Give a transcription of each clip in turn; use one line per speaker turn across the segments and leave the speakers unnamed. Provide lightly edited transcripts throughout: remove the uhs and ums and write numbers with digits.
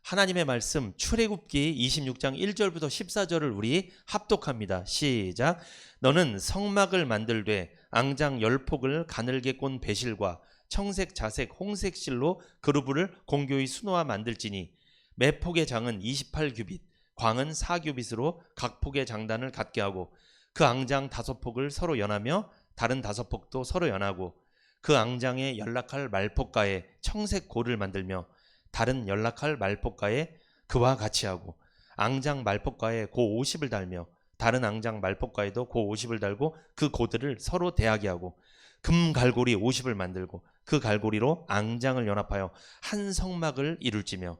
하나님의 말씀 출애굽기 26장 1절부터 14절을 우리 합독합니다. 시작. 너는 성막을 만들되 앙장 10폭을 가늘게 꼰 배실과 청색, 자색, 홍색 실로 그루브를 공교히 수놓아 만들지니 매 폭의 장은 28규빗, 광은 4규빗으로 각 폭의 장단을 갖게 하고 그 앙장 5폭을 서로 연하며 다른 5폭도 서로 연하고 그 앙장에 연락할 말폭가에 청색 고를 만들며 다른 연락할 말폭가에 그와 같이 하고 앙장 말폭가에 고 50을 달며 다른 앙장 말폭가에도 고 50을 달고 그 고들을 서로 대하게 하고 금 갈고리 50을 만들고 그 갈고리로 앙장을 연합하여 한 성막을 이룰지며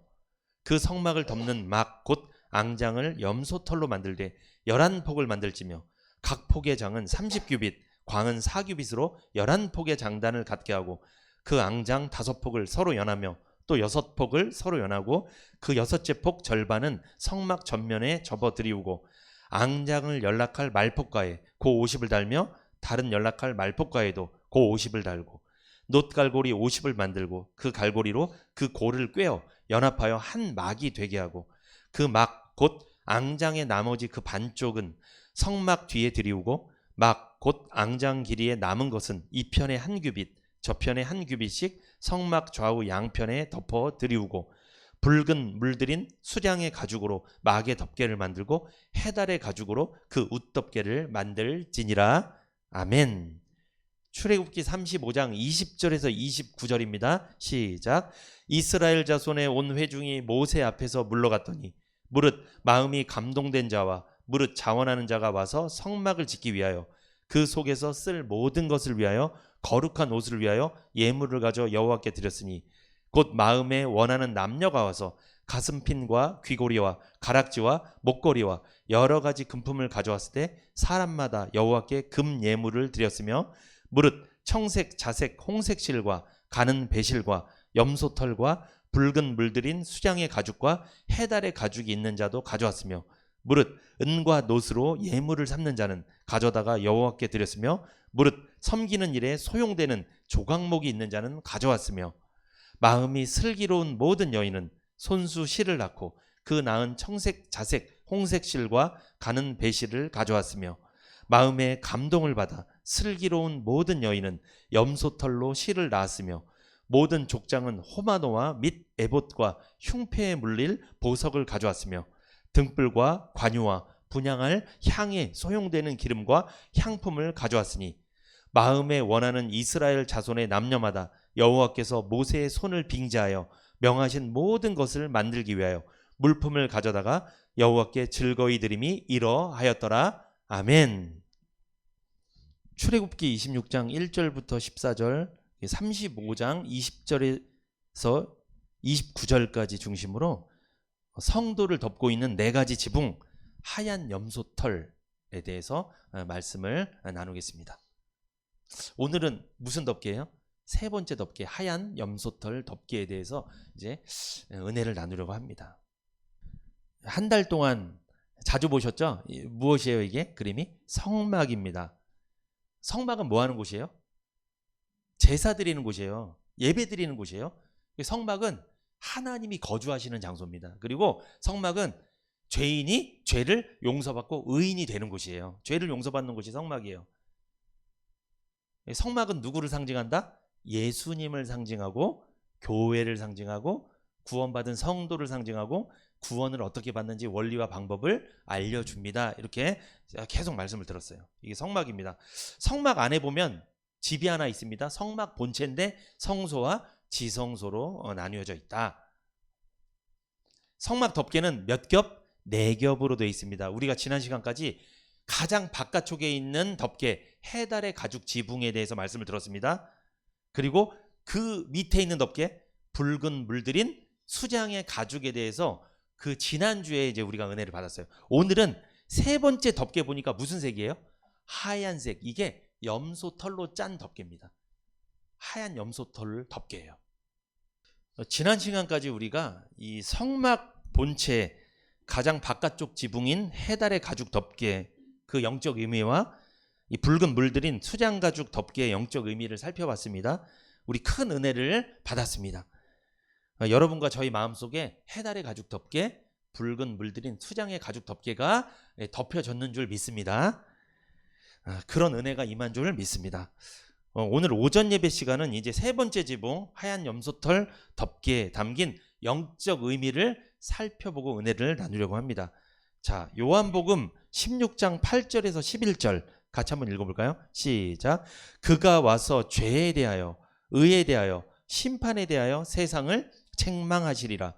그 성막을 덮는 막 곧 앙장을 염소털로 만들되 11폭을 만들지며 각 폭의 장은 30규빗 광은 4규빗으로 11폭의 장단을 갖게 하고 그 앙장 5폭을 서로 연하며 또 6폭을 서로 연하고 그 6째 폭 절반은 성막 전면에 접어 드리우고 앙장을 연락할 말폭가에 고 50을 달며 다른 연락할 말폭가에도 고 50을 달고 놋갈고리 50을 만들고 그 갈고리로 그 고를 꿰어 연합하여 한 막이 되게 하고 그 막 곧 앙장의 나머지 그 반쪽은 성막 뒤에 드리우고 막 곧 앙장 길이에 남은 것은 이편에 한 규빗 저편에 한 규빗씩 성막 좌우 양편에 덮어 드리우고 붉은 물들인 수량의 가죽으로 막의 덮개를 만들고 해달의 가죽으로 그 웃덮개를 만들지니라. 아멘. 출애굽기 35장 20절에서 29절입니다. 시작. 이스라엘 자손의 온 회중이 모세 앞에서 물러갔더니 무릇 마음이 감동된 자와 무릇 자원하는 자가 와서 성막을 짓기 위하여 그 속에서 쓸 모든 것을 위하여 거룩한 옷을 위하여 예물을 가져 여호와께 드렸으니 곧 마음에 원하는 남녀가 와서 가슴핀과 귀고리와 가락지와 목걸이와 여러 가지 금품을 가져왔을 때 사람마다 여호와께 금 예물을 드렸으며 무릇 청색, 자색, 홍색 실과 가는 배실과 염소털과 붉은 물들인 수장의 가죽과 해달의 가죽이 있는 자도 가져왔으며 무릇 은과 놋으로 예물을 삼는 자는 가져다가 여호와께 드렸으며 무릇 섬기는 일에 소용되는 조각목이 있는 자는 가져왔으며 마음이 슬기로운 모든 여인은 손수 실을 낳고 그 낳은 청색, 자색, 홍색 실과 가는 배실을 가져왔으며 마음에 감동을 받아 슬기로운 모든 여인은 염소털로 실을 낳았으며 모든 족장은 호마노와 및 에봇과 흉패에 물릴 보석을 가져왔으며 등불과 관유와 분향할 향에 소용되는 기름과 향품을 가져왔으니 마음에 원하는 이스라엘 자손의 남녀마다 여호와께서 모세의 손을 빙자하여 명하신 모든 것을 만들기 위하여 물품을 가져다가 여호와께 즐거이 드림이 이러하였더라. 아멘. 출애굽기 26장 1절부터 14절 35장 20절에서 29절까지 중심으로 성도를 덮고 있는 4가지 지붕 하얀 염소털에 대해서 말씀을 나누겠습니다. 오늘은 무슨 덮개예요? 세 번째 덮개 하얀 염소털 덮개에 대해서 이제 은혜를 나누려고 합니다. 한 달 동안 자주 보셨죠? 무엇이에요 이게? 그림이? 성막입니다. 성막은 뭐 하는 곳이에요? 제사 드리는 곳이에요. 예배 드리는 곳이에요. 성막은 하나님이 거주하시는 장소입니다. 그리고 성막은 죄인이 죄를 용서받고 의인이 되는 곳이에요. 죄를 용서받는 곳이 성막이에요. 성막은 누구를 상징한다? 예수님을 상징하고 교회를 상징하고 구원받은 성도를 상징하고 구원을 어떻게 받는지 원리와 방법을 알려줍니다. 이렇게 계속 말씀을 들었어요. 이게 성막입니다. 성막 안에 보면 집이 하나 있습니다. 성막 본체인데 성소와 지성소로 나뉘어져 있다. 성막 덮개는 몇 겹? 4겹으로 되어 있습니다. 우리가 지난 시간까지 가장 바깥쪽에 있는 덮개 해달의 가죽 지붕에 대해서 말씀을 들었습니다. 그리고 그 밑에 있는 덮개 붉은 물들인 수장의 가죽에 대해서 그 지난주에 이제 우리가 은혜를 받았어요. 오늘은 세 번째 덮개 보니까 무슨 색이에요? 하얀색. 이게 염소털로 짠 덮개입니다. 하얀 염소털 덮개예요. 지난 시간까지 우리가 이 성막 본체 가장 바깥쪽 지붕인 해달의 가죽 덮개 그 영적 의미와 이 붉은 물들인 수장 가죽 덮개의 영적 의미를 살펴봤습니다. 우리 큰 은혜를 받았습니다. 여러분과 저희 마음속에 해달의 가죽 덮개, 붉은 물들인 수장의 가죽 덮개가 덮여졌는 줄 믿습니다. 그런 은혜가 임한 줄 믿습니다. 오늘 오전 예배 시간은 이제 세 번째 지붕 하얀 염소털 덮개에 담긴 영적 의미를 살펴보고 은혜를 나누려고 합니다. 자, 요한복음 16장 8절에서 11절 같이 한번 읽어볼까요? 시작. 그가 와서 죄에 대하여 의에 대하여 심판에 대하여 세상을 책망하시리라.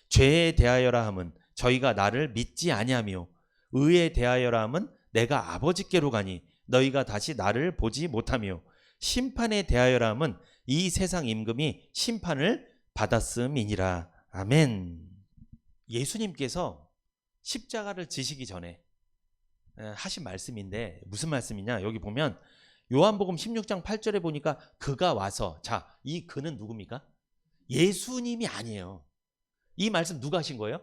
죄에 대하여라 함은 저희가 나를 믿지 아니하며 의에 대하여라 함은 내가 아버지께로 가니 너희가 다시 나를 보지 못하며 심판에 대하여라 함은 이 세상 임금이 심판을 받았음이니라. 아멘. 예수님께서 십자가를 지시기 전에 하신 말씀인데 무슨 말씀이냐? 여기 보면 요한복음 16장 8절에 보니까 그가 와서, 자, 이 그는 누굽니까? 예수님이 아니에요. 이 말씀 누가 하신 거예요?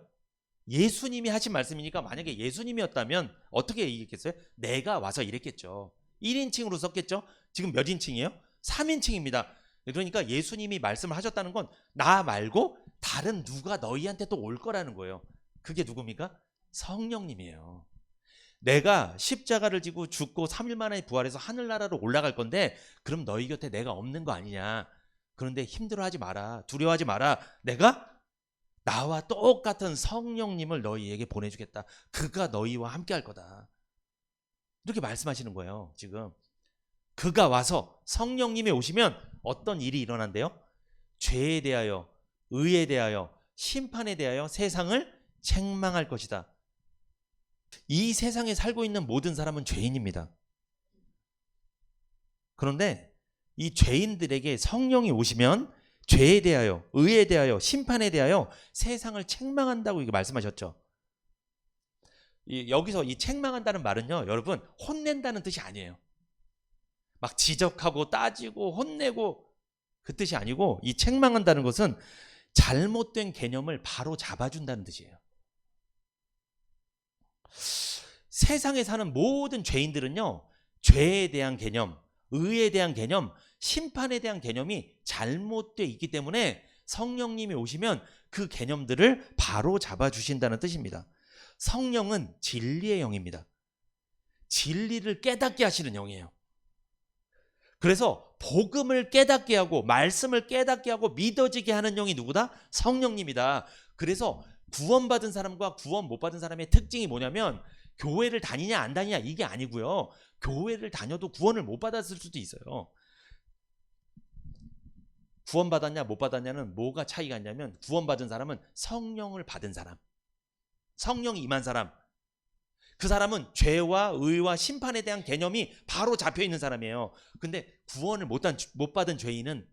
예수님이 하신 말씀이니까 만약에 예수님이었다면 어떻게 얘기했겠어요? 내가 와서 이랬겠죠. 1인칭으로 썼겠죠. 지금 몇 인칭이에요? 3인칭입니다. 그러니까 예수님이 말씀을 하셨다는 건 나 말고 다른 누가 너희한테 또 올 거라는 거예요. 그게 누굽니까? 성령님이에요. 내가 십자가를 지고 죽고 3일 만에 부활해서 하늘나라로 올라갈 건데 그럼 너희 곁에 내가 없는 거 아니냐. 그런데 힘들어하지 마라. 두려워하지 마라. 내가 나와 똑같은 성령님을 너희에게 보내주겠다. 그가 너희와 함께 할 거다. 이렇게 말씀하시는 거예요. 지금 그가 와서 성령님이 오시면 어떤 일이 일어난대요? 죄에 대하여 의에 대하여 심판에 대하여 세상을 책망할 것이다. 이 세상에 살고 있는 모든 사람은 죄인입니다. 그런데 이 죄인들에게 성령이 오시면 죄에 대하여 의에 대하여 심판에 대하여 세상을 책망한다고 이게 말씀하셨죠. 여기서 이 책망한다는 말은요, 여러분, 혼낸다는 뜻이 아니에요. 막 지적하고 따지고 혼내고 그 뜻이 아니고, 이 책망한다는 것은 잘못된 개념을 바로 잡아준다는 뜻이에요. 세상에 사는 모든 죄인들은요, 죄에 대한 개념, 의에 대한 개념, 심판에 대한 개념이 잘못되어 있기 때문에 성령님이 오시면 그 개념들을 바로 잡아주신다는 뜻입니다. 성령은 진리의 영입니다. 진리를 깨닫게 하시는 영이에요. 그래서 복음을 깨닫게 하고 말씀을 깨닫게 하고 믿어지게 하는 영이 누구다? 성령님이다. 그래서 구원받은 사람과 구원 못 받은 사람의 특징이 뭐냐면 교회를 다니냐 안 다니냐 이게 아니고요. 교회를 다녀도 구원을 못 받았을 수도 있어요. 구원받았냐 못 받았냐는 뭐가 차이가 있냐면, 구원받은 사람은 성령을 받은 사람, 성령이 임한 사람, 그 사람은 죄와 의와 심판에 대한 개념이 바로 잡혀있는 사람이에요. 근데 구원을 못 받은 죄인은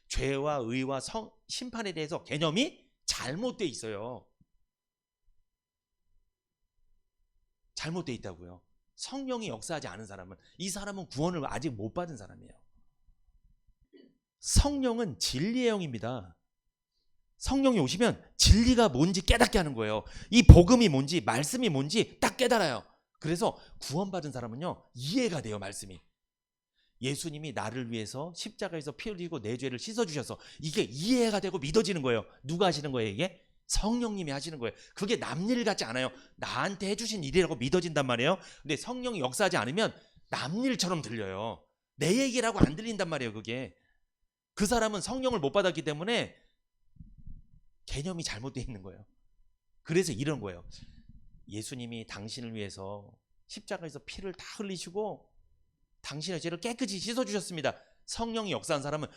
죄와 의와 심판에 대해서 개념이 잘못되어 있어요. 잘못되어 있다고요. 성령이 역사하지 않은 사람은, 이 사람은 구원을 아직 못 받은 사람이에요. 성령은 진리의 영입니다. 성령이 오시면 진리가 뭔지 깨닫게 하는 거예요. 이 복음이 뭔지 말씀이 뭔지 딱 깨달아요. 그래서 구원받은 사람은요, 이해가 돼요. 말씀이 예수님이 나를 위해서 십자가에서 피 흘리고 내 죄를 씻어주셔서 이게 이해가 되고 믿어지는 거예요. 누가 하시는 거예요? 이게 성령님이 하시는 거예요. 그게 남일 같지 않아요. 나한테 해주신 일이라고 믿어진단 말이에요. 근데 성령이 역사하지 않으면 남일처럼 들려요. 내 얘기라고 안 들린단 말이에요. 그게 그 사람은 성령을 못 받았기 때문에 개념이 잘못되어 있는 거예요. 그래서 이런 거예요. 예수님이 당신을 위해서 십자가에서 피를 다 흘리시고 당신의 죄를 깨끗이 씻어주셨습니다. 성령이 역사한 사람은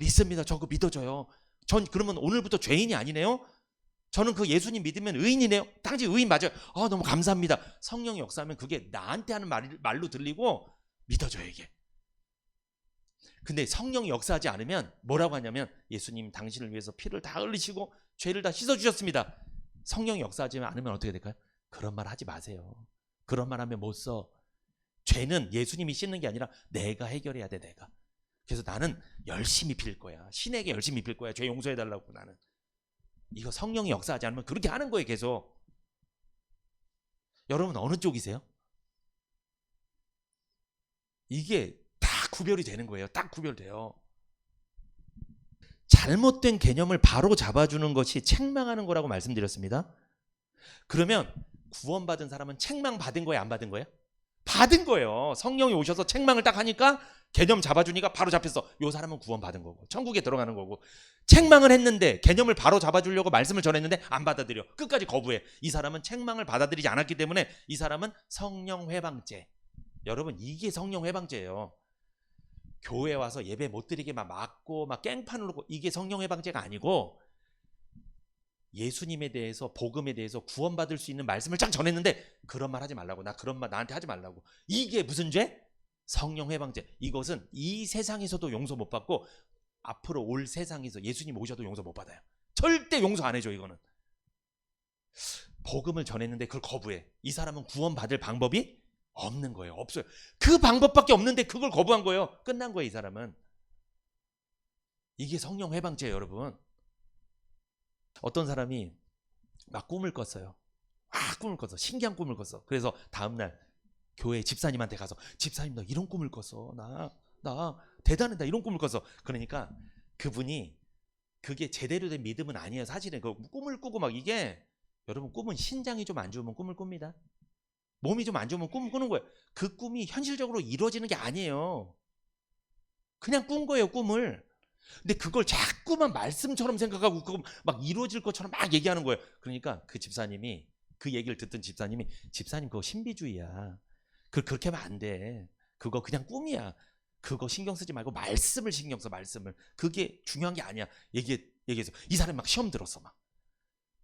믿습니다. 저 그거 믿어져요. 전 그러면 오늘부터 죄인이 아니네요. 저는 그 예수님 믿으면 의인이네요. 당신 의인 맞아요. 너무 감사합니다. 성령이 역사하면 그게 나한테 하는 말로 들리고 믿어져요 이게. 근데 성령이 역사하지 않으면 뭐라고 하냐면, 예수님 당신을 위해서 피를 다 흘리시고 죄를 다 씻어주셨습니다. 성령이 역사하지 않으면 어떻게 될까요? 그런 말 하지 마세요. 그런 말 하면 못 써. 죄는 예수님이 씻는 게 아니라 내가 해결해야 돼. 내가. 그래서 나는 열심히 빌 거야. 신에게 열심히 빌 거야. 죄 용서해달라고. 나는 이거 성령이 역사하지 않으면 그렇게 하는 거예요. 계속. 여러분 어느 쪽이세요? 이게 다 구별이 되는 거예요. 딱 구별돼요. 잘못된 개념을 바로 잡아주는 것이 책망하는 거라고 말씀드렸습니다. 그러면 구원받은 사람은 책망 받은 거예요, 안 받은 거예요? 받은 거예요. 성령이 오셔서 책망을 딱 하니까 개념 잡아주니까 바로 잡혔어. 이 사람은 구원받은 거고 천국에 들어가는 거고, 책망을 했는데 개념을 바로 잡아주려고 말씀을 전했는데 안 받아들여, 끝까지 거부해. 이 사람은 책망을 받아들이지 않았기 때문에 이 사람은 성령 회방죄. 여러분, 이게 성령 회방죄예요. 교회 와서 예배 못 드리게 막 막고 막 깽판을 놓고, 이게 성령 회방죄가 아니고, 예수님에 대해서, 복음에 대해서 구원받을 수 있는 말씀을 쫙 전했는데 그런 말 하지 말라고, 나 그런 말 나한테 하지 말라고. 이게 무슨 죄? 성령 회방죄. 이것은 이 세상에서도 용서 못 받고 앞으로 올 세상에서 예수님 오셔도 용서 못 받아요. 절대 용서 안 해줘. 이거는 복음을 전했는데 그걸 거부해. 이 사람은 구원받을 방법이 없는 거예요. 없어요. 그 방법밖에 없는데 그걸 거부한 거예요. 끝난 거예요, 이 사람은. 이게 성령 회방죄예요, 여러분. 어떤 사람이 막 꿈을 꿨어요. 꿈을 꿨어. 신기한 꿈을 꿨어. 그래서 다음날 교회 집사님한테 가서, 집사님 나 이런 꿈을 꿨어. 나 대단하다, 이런 꿈을 꿨어. 그러니까 그분이, 그게 제대로 된 믿음은 아니에요. 사실은 그 꿈을 꾸고 막, 이게 여러분, 꿈은 신장이 좀 안 좋으면 꿈을 꿉니다. 몸이 좀 안 좋으면 꿈을 꾸는 거예요. 그 꿈이 현실적으로 이루어지는 게 아니에요. 그냥 꾼 거예요, 꿈을. 근데 그걸 자꾸만 말씀처럼 생각하고 그거 막 이루어질 것처럼 막 얘기하는 거예요. 그러니까 그 집사님이, 그 얘기를 듣던 집사님이, 집사님 그거 신비주의야. 그렇게 하면 안 돼. 그거 그냥 꿈이야. 그거 신경 쓰지 말고 말씀을 신경 써, 말씀을. 그게 중요한 게 아니야. 얘기해서 이 사람이 막 시험 들었어. 막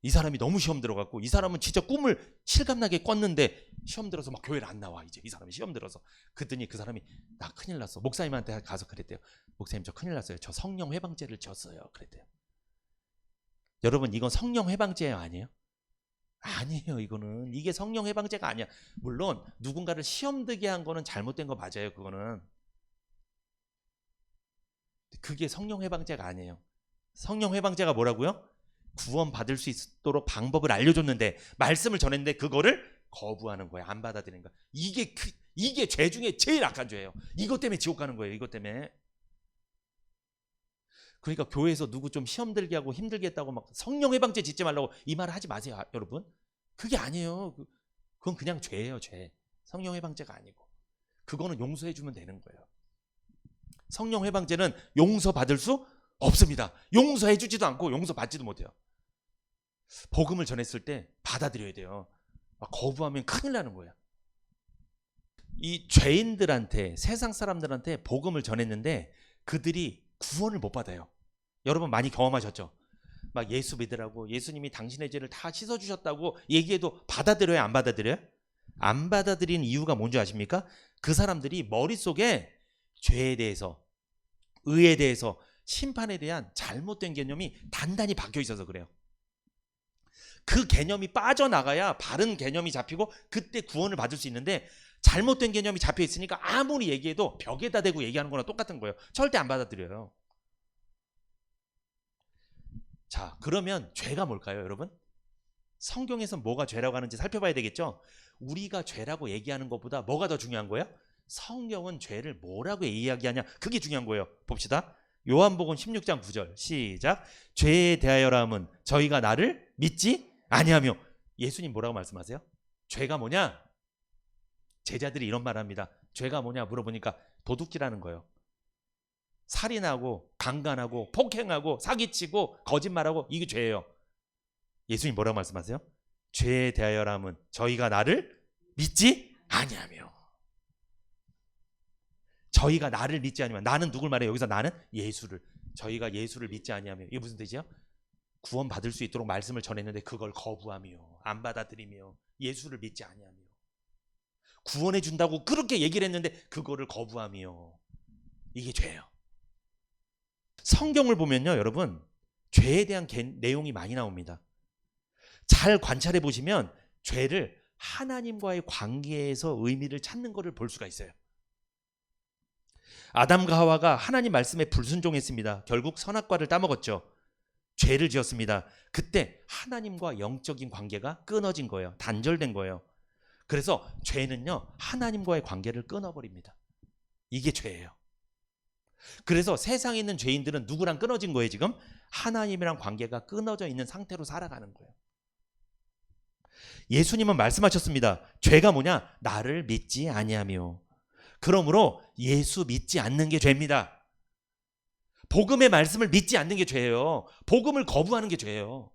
이 사람이 너무 시험 들어갖고, 이 사람은 진짜 꿈을 실감나게 꿨는데 시험 들어서 막 교회를 안 나와. 이제 이 사람이 시험 들어서. 그랬더니 그 사람이, 나 큰일 났어. 목사님한테 가서 그랬대요. 목사님 저 큰일 났어요. 저 성령 회방죄를 졌어요. 그랬대요. 여러분, 이건 성령 회방죄 아니에요? 아니에요. 이거는, 이게 성령 회방죄가 아니야. 물론 누군가를 시험 들게 한 거는 잘못된 거 맞아요. 그거는. 그게 성령 회방죄가 아니에요. 성령 회방죄가 뭐라고요? 구원 받을 수 있도록 방법을 알려줬는데, 말씀을 전했는데 그거를 거부하는 거예요. 안 받아들이는 거예요. 이게 죄 중에 제일 악한 죄예요. 이것 때문에 지옥 가는 거예요. 이것 때문에. 그러니까 교회에서 누구 좀 시험 들게 하고 힘들게 했다고 막 성령 회방죄 짓지 말라고 이 말을 하지 마세요, 여러분. 그게 아니에요. 그건 그냥 죄예요, 죄. 성령 회방죄가 아니고. 그거는 용서해 주면 되는 거예요. 성령 회방죄는 용서받을 수 없습니다. 용서해 주지도 않고 용서받지도 못해요. 복음을 전했을 때 받아들여야 돼요. 막 거부하면 큰일 나는 거예요. 이 죄인들한테, 세상 사람들한테 복음을 전했는데 그들이 구원을 못 받아요. 여러분 많이 경험하셨죠? 막 예수 믿으라고, 예수님이 당신의 죄를 다 씻어주셨다고 얘기해도 받아들여요, 안 받아들여요? 안 받아들이는 이유가 뭔지 아십니까? 그 사람들이 머릿속에 죄에 대해서, 의에 대해서, 심판에 대한 잘못된 개념이 단단히 박혀 있어서 그래요. 그 개념이 빠져나가야 바른 개념이 잡히고 그때 구원을 받을 수 있는데, 잘못된 개념이 잡혀 있으니까 아무리 얘기해도 벽에다 대고 얘기하는 거랑 똑같은 거예요. 절대 안 받아들여요. 자, 그러면 죄가 뭘까요, 여러분? 성경에서 뭐가 죄라고 하는지 살펴봐야 되겠죠? 우리가 죄라고 얘기하는 것보다 뭐가 더 중요한 거예요? 성경은 죄를 뭐라고 이야기하냐, 그게 중요한 거예요. 봅시다. 요한복음 16장 9절 시작. 죄에 대하여라 함은 저희가 나를 믿지 아니하며. 예수님 뭐라고 말씀하세요? 죄가 뭐냐? 제자들이 이런 말 합니다. 죄가 뭐냐 물어보니까 도둑질하는 거예요. 살인하고 강간하고 폭행하고 사기치고 거짓말하고, 이게 죄예요. 예수님 뭐라고 말씀하세요? 죄에 대하여라 함은 저희가 나를 믿지 아니하며. 저희가 나를 믿지 아니하며. 나는 누굴 말해요? 여기서 나는 예수를. 저희가 예수를 믿지 아니하며. 이게 무슨 뜻이죠? 구원 받을 수 있도록 말씀을 전했는데 그걸 거부하며 안 받아들이며 예수를 믿지 아니하며, 구원해 준다고 그렇게 얘기를 했는데 그거를 거부하며, 이게 죄예요. 성경을 보면요, 여러분, 죄에 대한 내용이 많이 나옵니다. 잘 관찰해 보시면 죄를 하나님과의 관계에서 의미를 찾는 것을 볼 수가 있어요. 아담과 하와가 하나님 말씀에 불순종했습니다. 결국 선악과를 따먹었죠. 죄를 지었습니다. 그때 하나님과 영적인 관계가 끊어진 거예요. 단절된 거예요. 그래서 죄는요, 하나님과의 관계를 끊어버립니다. 이게 죄예요. 그래서 세상에 있는 죄인들은 누구랑 끊어진 거예요 지금? 하나님이랑 관계가 끊어져 있는 상태로 살아가는 거예요. 예수님은 말씀하셨습니다. 죄가 뭐냐? 나를 믿지 아니하며. 그러므로 예수 믿지 않는 게 죄입니다. 복음의 말씀을 믿지 않는 게 죄예요. 복음을 거부하는 게 죄예요.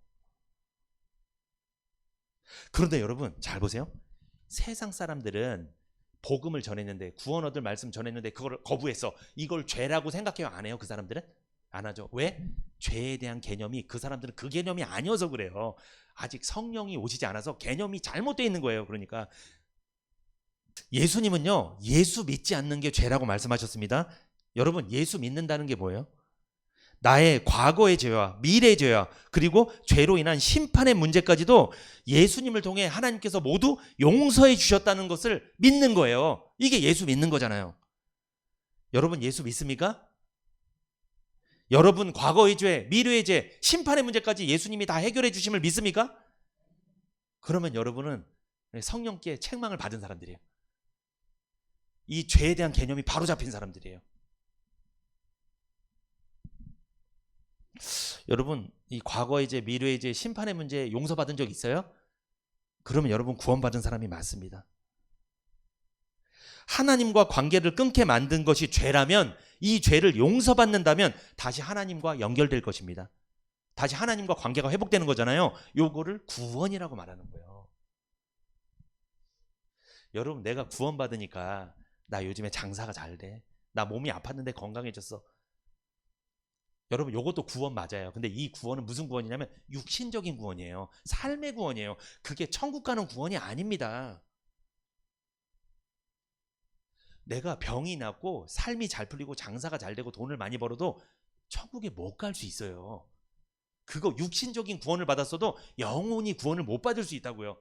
그런데 여러분 잘 보세요. 세상 사람들은 복음을 전했는데, 구원 얻을 말씀 전했는데 그걸 거부했어. 이걸 죄라고 생각해요? 안 해요? 그 사람들은? 안 하죠. 왜? 죄에 대한 개념이, 그 사람들은 그 개념이 아니어서 그래요. 아직 성령이 오시지 않아서 개념이 잘못되어 있는 거예요. 그러니까 예수님은요, 예수 믿지 않는 게 죄라고 말씀하셨습니다. 여러분, 예수 믿는다는 게 뭐예요? 나의 과거의 죄와 미래의 죄와 그리고 죄로 인한 심판의 문제까지도 예수님을 통해 하나님께서 모두 용서해 주셨다는 것을 믿는 거예요. 이게 예수 믿는 거잖아요. 여러분 예수 믿습니까? 여러분 과거의 죄, 미래의 죄, 심판의 문제까지 예수님이 다 해결해 주심을 믿습니까? 그러면 여러분은 성령께 책망을 받은 사람들이에요. 이 죄에 대한 개념이 바로 잡힌 사람들이에요. 여러분 이 과거의 죄, 미래의 죄, 심판의 문제 용서받은 적 있어요? 그러면 여러분 구원받은 사람이 맞습니다. 하나님과 관계를 끊게 만든 것이 죄라면, 이 죄를 용서받는다면 다시 하나님과 연결될 것입니다. 다시 하나님과 관계가 회복되는 거잖아요. 요거를 구원이라고 말하는 거예요. 여러분 내가 구원받으니까 나 요즘에 장사가 잘 돼, 나 몸이 아팠는데 건강해졌어. 여러분 이것도 구원 맞아요. 근데 이 구원은 무슨 구원이냐면 육신적인 구원이에요. 삶의 구원이에요. 그게 천국 가는 구원이 아닙니다. 내가 병이 낫고 삶이 잘 풀리고 장사가 잘 되고 돈을 많이 벌어도 천국에 못 갈 수 있어요. 그거 육신적인 구원을 받았어도 영혼이 구원을 못 받을 수 있다고요.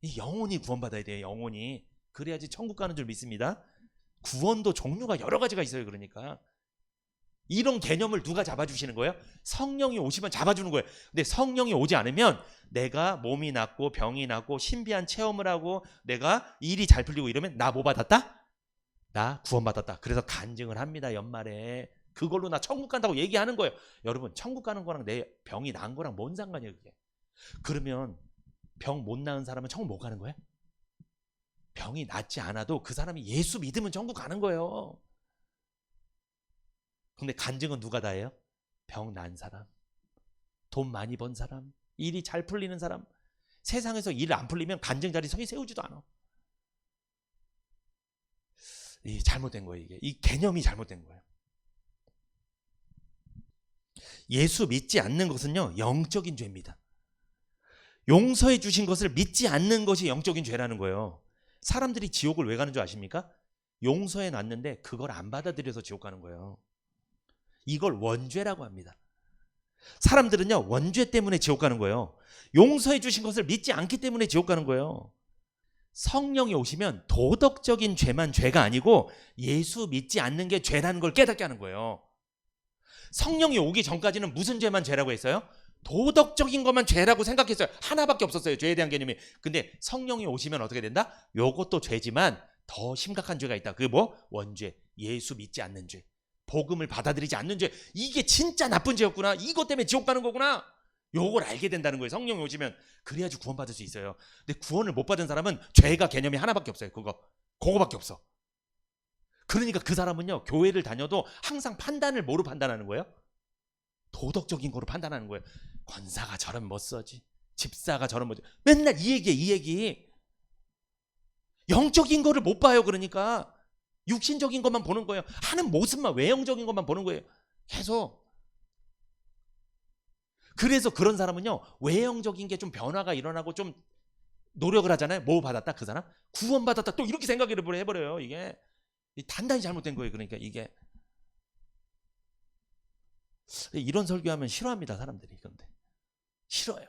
이 영혼이 구원받아야 돼요. 영혼이. 그래야지 천국 가는 줄 믿습니다. 구원도 종류가 여러 가지가 있어요. 그러니까 이런 개념을 누가 잡아주시는 거예요? 성령이 오시면 잡아주는 거예요. 근데 성령이 오지 않으면 내가 몸이 낫고 병이 낫고 신비한 체험을 하고 내가 일이 잘 풀리고 이러면 나 뭐 받았다? 나 구원받았다. 그래서 간증을 합니다. 연말에. 그걸로 나 천국 간다고 얘기하는 거예요. 여러분 천국 가는 거랑 내 병이 나은 거랑 뭔 상관이에요 그게? 그러면 병 못 나은 사람은 천국 못 가는 거예요? 병이 낫지 않아도 그 사람이 예수 믿으면 천국 가는 거예요. 근데 간증은 누가 다 해요? 병 난 사람, 돈 많이 번 사람, 일이 잘 풀리는 사람. 세상에서 일 안 풀리면 간증 자리 세우지도 않아. 이 잘못된 거예요. 이게 이 개념이 잘못된 거예요. 예수 믿지 않는 것은요 영적인 죄입니다. 용서해 주신 것을 믿지 않는 것이 영적인 죄라는 거예요. 사람들이 지옥을 왜 가는 줄 아십니까? 용서해 놨는데 그걸 안 받아들여서 지옥 가는 거예요. 이걸 원죄라고 합니다. 사람들은요 원죄 때문에 지옥 가는 거예요. 용서해 주신 것을 믿지 않기 때문에 지옥 가는 거예요. 성령이 오시면 도덕적인 죄만 죄가 아니고 예수 믿지 않는 게 죄라는 걸 깨닫게 하는 거예요. 성령이 오기 전까지는 무슨 죄만 죄라고 했어요? 도덕적인 것만 죄라고 생각했어요. 하나밖에 없었어요. 죄에 대한 개념이. 근데 성령이 오시면 어떻게 된다? 요것도 죄지만 더 심각한 죄가 있다. 그게 뭐? 원죄. 예수 믿지 않는 죄. 복음을 받아들이지 않는 죄. 이게 진짜 나쁜 죄였구나. 이것 때문에 지옥 가는 거구나. 요걸 알게 된다는 거예요. 성령이 오시면. 그래야지 구원받을 수 있어요. 근데 구원을 못 받은 사람은 죄가 개념이 하나밖에 없어요. 그거밖에 없어. 그러니까 그 사람은요 교회를 다녀도 항상 판단을 뭐로 판단하는 거예요? 도덕적인 거로 판단하는 거예요. 권사가 저런 멋서지, 집사가 저런 멋지. 맨날 이 얘기에 이 얘기. 영적인 거를 못 봐요. 그러니까 육신적인 것만 보는 거예요. 하는 모습만, 외형적인 것만 보는 거예요. 계속. 그래서 그런 사람은요 외형적인 게 좀 변화가 일어나고 좀 노력을 하잖아요. 뭐 받았다? 그 사람? 구원받았다. 또 이렇게 생각을 해버려요. 이게 단단히 잘못된 거예요. 그러니까 이게 이런 설교하면 싫어합니다. 사람들이. 그런데 싫어요.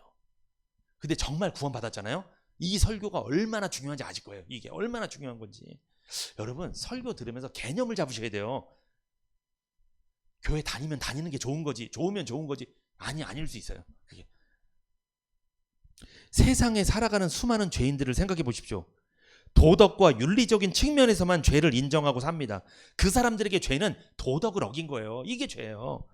근데 정말 구원받았잖아요. 이 설교가 얼마나 중요한지 아실 거예요. 이게 얼마나 중요한 건지. 여러분 설교 들으면서 개념을 잡으셔야 돼요. 교회 다니면 다니는 게 좋은 거지, 좋으면 좋은 거지. 아닐 수 있어요. 그게. 세상에 살아가는 수많은 죄인들을 생각해 보십시오. 도덕과 윤리적인 측면에서만 죄를 인정하고 삽니다. 그 사람들에게 죄는 도덕을 어긴 거예요. 이게 죄예요.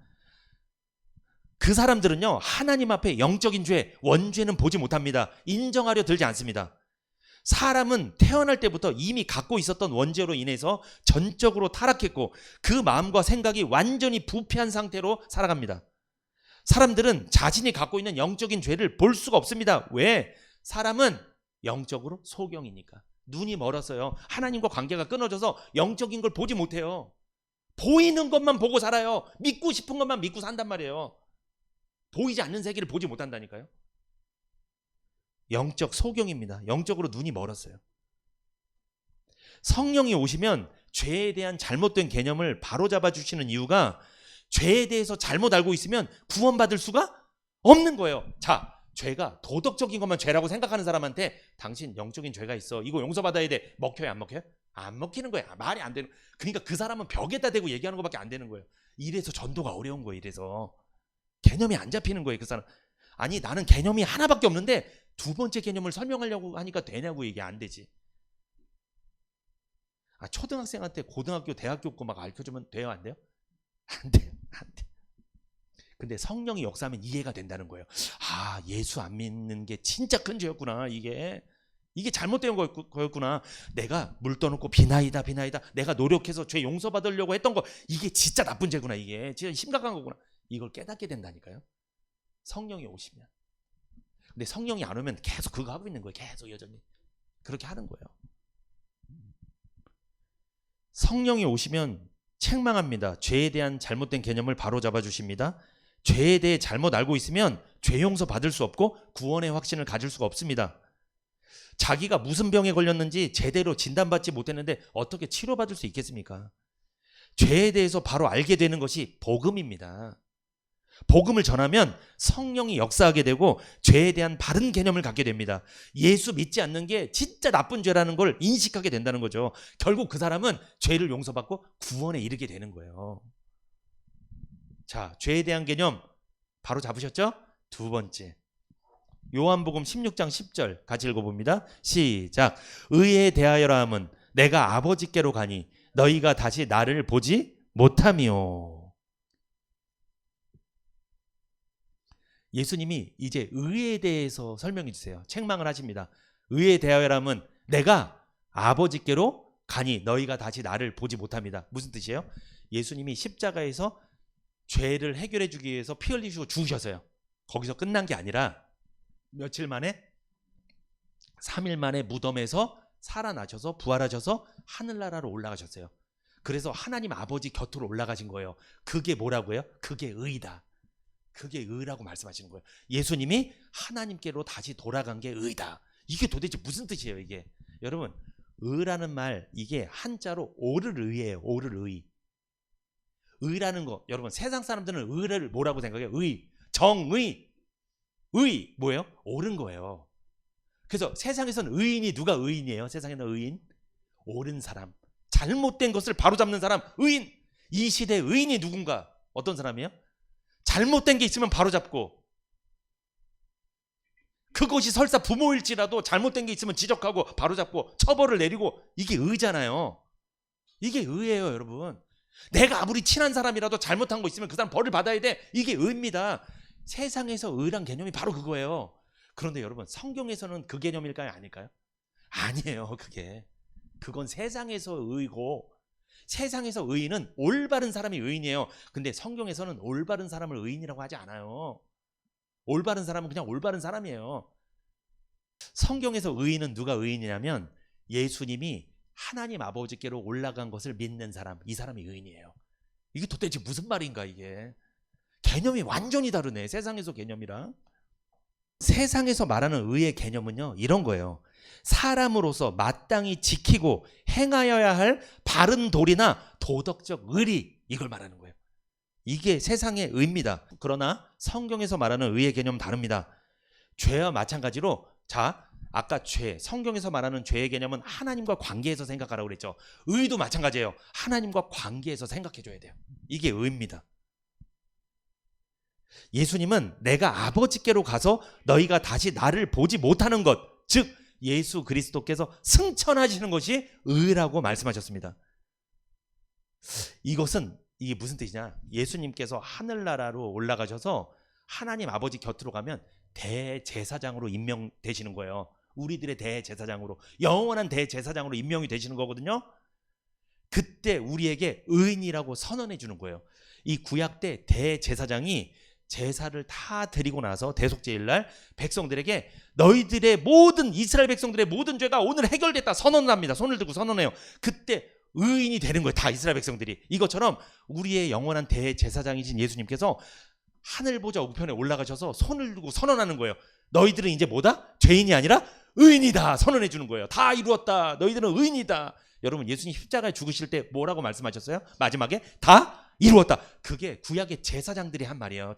그 사람들은요, 하나님 앞에 영적인 죄, 원죄는 보지 못합니다. 인정하려 들지 않습니다. 사람은 태어날 때부터 이미 갖고 있었던 원죄로 인해서 전적으로 타락했고 그 마음과 생각이 완전히 부패한 상태로 살아갑니다. 사람들은 자신이 갖고 있는 영적인 죄를 볼 수가 없습니다. 왜? 사람은 영적으로 소경이니까. 눈이 멀었어요. 하나님과 관계가 끊어져서 영적인 걸 보지 못해요. 보이는 것만 보고 살아요. 믿고 싶은 것만 믿고 산단 말이에요. 보이지 않는 세계를 보지 못한다니까요. 영적 소경입니다. 영적으로 눈이 멀었어요. 성령이 오시면 죄에 대한 잘못된 개념을 바로잡아 주시는 이유가 죄에 대해서 잘못 알고 있으면 구원받을 수가 없는 거예요. 자, 죄가 도덕적인 것만 죄라고 생각하는 사람한테 당신 영적인 죄가 있어. 이거 용서받아야 돼. 먹혀요, 안 먹혀요? 안 먹히는 거야. 말이 안 되는. 그러니까 그 사람은 벽에다 대고 얘기하는 것밖에 안 되는 거예요. 이래서 전도가 어려운 거예요. 이래서 개념이 안 잡히는 거예요. 그 사람. 아니, 나는 개념이 하나밖에 없는데 두 번째 개념을 설명하려고 하니까 되냐고. 이게 안 되지. 초등학생한테 고등학교, 대학교 거 막 알려주면 돼요, 안 돼요? 안 돼요, 안 돼. 근데 성령이 역사하면 이해가 된다는 거예요. 예수 안 믿는 게 진짜 큰 죄였구나. 이게 잘못된 거였구나. 내가 물 떠놓고 비나이다. 내가 노력해서 죄 용서받으려고 했던 거, 이게 진짜 나쁜 죄구나. 이게 진짜 심각한 거구나. 이걸 깨닫게 된다니까요. 성령이 오시면. 근데 성령이 안 오면 계속 그거 하고 있는 거예요. 계속 여전히 그렇게 하는 거예요. 성령이 오시면 책망합니다. 죄에 대한 잘못된 개념을 바로잡아 주십니다. 죄에 대해 잘못 알고 있으면 죄 용서 받을 수 없고 구원의 확신을 가질 수가 없습니다. 자기가 무슨 병에 걸렸는지 제대로 진단받지 못했는데 어떻게 치료받을 수 있겠습니까? 죄에 대해서 바로 알게 되는 것이 복음입니다. 복음을 전하면 성령이 역사하게 되고 죄에 대한 바른 개념을 갖게 됩니다. 예수 믿지 않는 게 진짜 나쁜 죄라는 걸 인식하게 된다는 거죠. 결국 그 사람은 죄를 용서받고 구원에 이르게 되는 거예요. 자, 죄에 대한 개념 바로 잡으셨죠? 두 번째, 요한복음 16장 10절 같이 읽어봅니다. 시작. 의에 대하여라 함은 내가 아버지께로 가니 너희가 다시 나를 보지 못하미요. 예수님이 이제 의에 대해서 설명해 주세요. 책망을 하십니다. 의에 대하여라 함은 내가 아버지께로 가니 너희가 다시 나를 보지 못합니다. 무슨 뜻이에요? 예수님이 십자가에서 죄를 해결해 주기 위해서 피 흘리시고 죽으셨어요. 거기서 끝난 게 아니라 며칠 만에 3일 만에 무덤에서 살아나셔서 부활하셔서 하늘나라로 올라가셨어요. 그래서 하나님 아버지 곁으로 올라가신 거예요. 그게 뭐라고요? 그게 의다. 그게 의라고 말씀하시는 거예요. 예수님이 하나님께로 다시 돌아간 게 의다. 이게 도대체 무슨 뜻이에요, 이게? 여러분, 의라는 말, 이게 한자로 옳을 의예요. 옳을 의. 의라는 거, 여러분, 세상 사람들은 의를 뭐라고 생각해요? 의, 정의. 의 뭐예요? 옳은 거예요. 그래서 세상에서는 의인이 누가 의인이에요? 세상에는 의인? 옳은 사람, 잘못된 것을 바로잡는 사람, 의인. 이 시대의 의인이 누군가? 어떤 사람이에요? 잘못된 게 있으면 바로잡고, 그것이 설사 부모일지라도 잘못된 게 있으면 지적하고 바로잡고 처벌을 내리고, 이게 의잖아요. 이게 의예요, 여러분. 내가 아무리 친한 사람이라도 잘못한 거 있으면 그 사람 벌을 받아야 돼. 이게 의입니다. 세상에서 의란 개념이 바로 그거예요. 그런데 여러분, 성경에서는 그 개념일까요? 아닐까요? 아니에요. 그건 세상에서 의고, 세상에서 의인은 올바른 사람이 의인이에요. 근데 성경에서는 올바른 사람을 의인이라고 하지 않아요. 올바른 사람은 그냥 올바른 사람이에요. 성경에서 의인은 누가 의인이냐면 예수님이 하나님 아버지께로 올라간 것을 믿는 사람, 이 사람이 의인이에요. 이게 도대체 무슨 말인가, 이게. 개념이 완전히 다르네, 세상에서 개념이랑. 세상에서 말하는 의의 개념은요, 이런 거예요. 사람으로서 마땅히 지키고 행하여야 할 바른 도리나 도덕적 의리, 이걸 말하는 거예요. 이게 세상의 의입니다. 그러나 성경에서 말하는 의의 개념은 다릅니다. 죄와 마찬가지로, 자, 아까 죄, 성경에서 말하는 죄의 개념은 하나님과 관계에서 생각하라고 그랬죠. 의도 마찬가지예요. 하나님과 관계에서 생각해줘야 돼요. 이게 의입니다. 예수님은 내가 아버지께로 가서 너희가 다시 나를 보지 못하는 것, 즉 예수 그리스도께서 승천하시는 것이 의라고 말씀하셨습니다. 이게 무슨 뜻이냐? 예수님께서 하늘나라로 올라가셔서 하나님 아버지 곁으로 가면 대제사장으로 임명되시는 거예요. 우리들의 대제사장으로, 영원한 대제사장으로 임명이 되시는 거거든요. 그때 우리에게 의인이라고 선언해 주는 거예요. 이 구약 때 대제사장이 제사를 다 드리고 나서 대속제일날 백성들에게 너희들의 모든, 이스라엘 백성들의 모든 죄가 오늘 해결됐다 선언을 합니다. 손을 들고 선언해요. 그때 의인이 되는 거예요. 다 이스라엘 백성들이. 이것처럼 우리의 영원한 대제사장이신 예수님께서 하늘 보좌 우편에 올라가셔서 손을 들고 선언하는 거예요. 너희들은 이제 뭐다? 죄인이 아니라 의인이다 선언해 주는 거예요. 다 이루었다. 너희들은 의인이다. 여러분, 예수님 십자가에 죽으실 때 뭐라고 말씀하셨어요? 마지막에 다 이루었다. 그게 구약의 제사장들이 한 말이에요.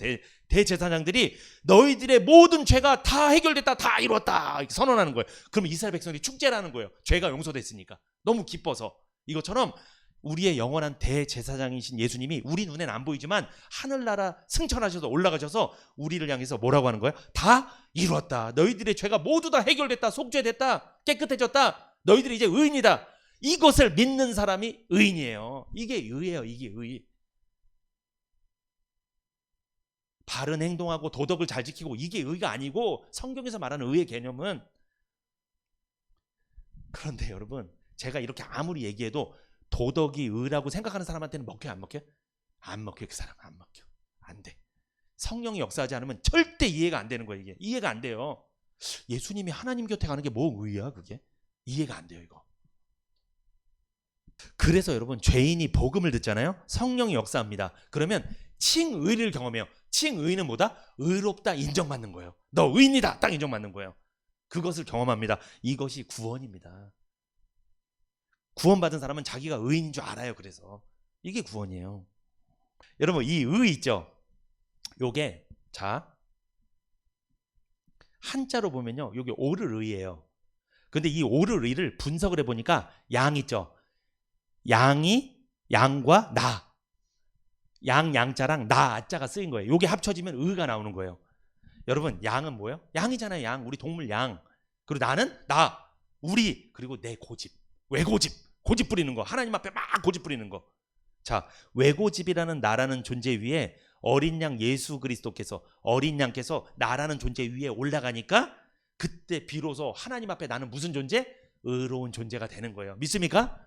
대제사장들이 너희들의 모든 죄가 다 해결됐다, 다 이루었다 이렇게 선언하는 거예요. 그러면 이스라엘 백성들이 축제라는 거예요. 죄가 용서됐으니까. 너무 기뻐서. 이것처럼 우리의 영원한 대제사장이신 예수님이 우리 눈엔 안 보이지만 하늘나라 승천하셔서 올라가셔서 우리를 향해서 뭐라고 하는 거예요? 다 이루었다. 너희들의 죄가 모두 다 해결됐다. 속죄됐다. 깨끗해졌다. 너희들이 이제 의인이다. 이것을 믿는 사람이 의인이에요. 이게 의예요. 이게 의. 바른 행동하고 도덕을 잘 지키고 이게 의가 아니고, 성경에서 말하는 의의 개념은. 그런데 여러분, 제가 이렇게 아무리 얘기해도 도덕이 의라고 생각하는 사람한테는 먹혀요, 안 먹혀요? 안 먹혀요. 그 사람 안 먹혀. 안 돼. 성령이 역사하지 않으면 절대 이해가 안 되는 거예요. 이게 이해가 안 돼요. 예수님이 하나님 곁에 가는 게 뭐 의야? 그게 이해가 안 돼요, 이거. 그래서 여러분, 죄인이 복음을 듣잖아요. 성령이 역사합니다. 그러면 칭의를 경험해요. 칭의는 뭐다? 의롭다 인정받는 거예요. 너 의인이다 딱 인정받는 거예요. 그것을 경험합니다. 이것이 구원입니다. 구원받은 사람은 자기가 의인인 줄 알아요. 그래서 이게 구원이에요. 여러분, 이 의 있죠? 요게 자 한자로 보면요, 요게 오를 의예요. 근데 이 오를 의를 분석을 해보니까 양 있죠? 양과 나, 양자랑 나자가 쓰인 거예요. 요게 합쳐지면 의가 나오는 거예요. 여러분, 양은 뭐예요? 양이잖아요. 양. 우리 동물 양. 그리고 나는 나, 우리, 그리고 내 고집, 고집 부리는 거. 하나님 앞에 막 고집 부리는 거. 자, 외고집이라는 나라는 존재 위에 어린 양 예수 그리스도께서, 어린 양께서 나라는 존재 위에 올라가니까 그때 비로소 하나님 앞에 나는 무슨 존재? 의로운 존재가 되는 거예요. 믿습니까?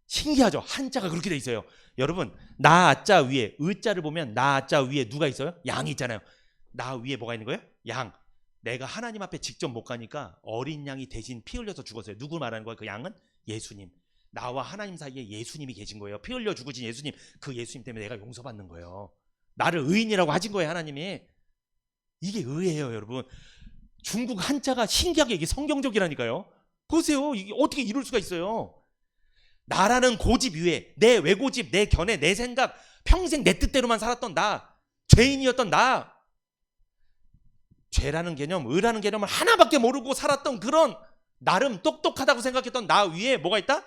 신기하죠? 한자가 그렇게 돼 있어요. 여러분, 나자 위에, 의자를 보면 나자 위에 누가 있어요? 양이 있잖아요. 나 위에 뭐가 있는 거예요? 양. 내가 하나님 앞에 직접 못 가니까 어린 양이 대신 피 흘려서 죽었어요. 누구 말하는 거예요? 그 양은? 예수님. 나와 하나님 사이에 예수님이 계신 거예요. 피 흘려 죽으신 예수님. 그 예수님 때문에 내가 용서받는 거예요. 나를 의인이라고 하신 거예요, 하나님이. 이게 의예요, 여러분. 중국 한자가 신기하게 이게 성경적이라니까요. 보세요. 이게 어떻게 이룰 수가 있어요? 나라는 고집 위에, 내 외고집, 내 견해, 내 생각, 평생 내 뜻대로만 살았던 나, 죄인이었던 나, 죄라는 개념, 의라는 개념을 하나밖에 모르고 살았던 그런 나름 똑똑하다고 생각했던 나 위에 뭐가 있다?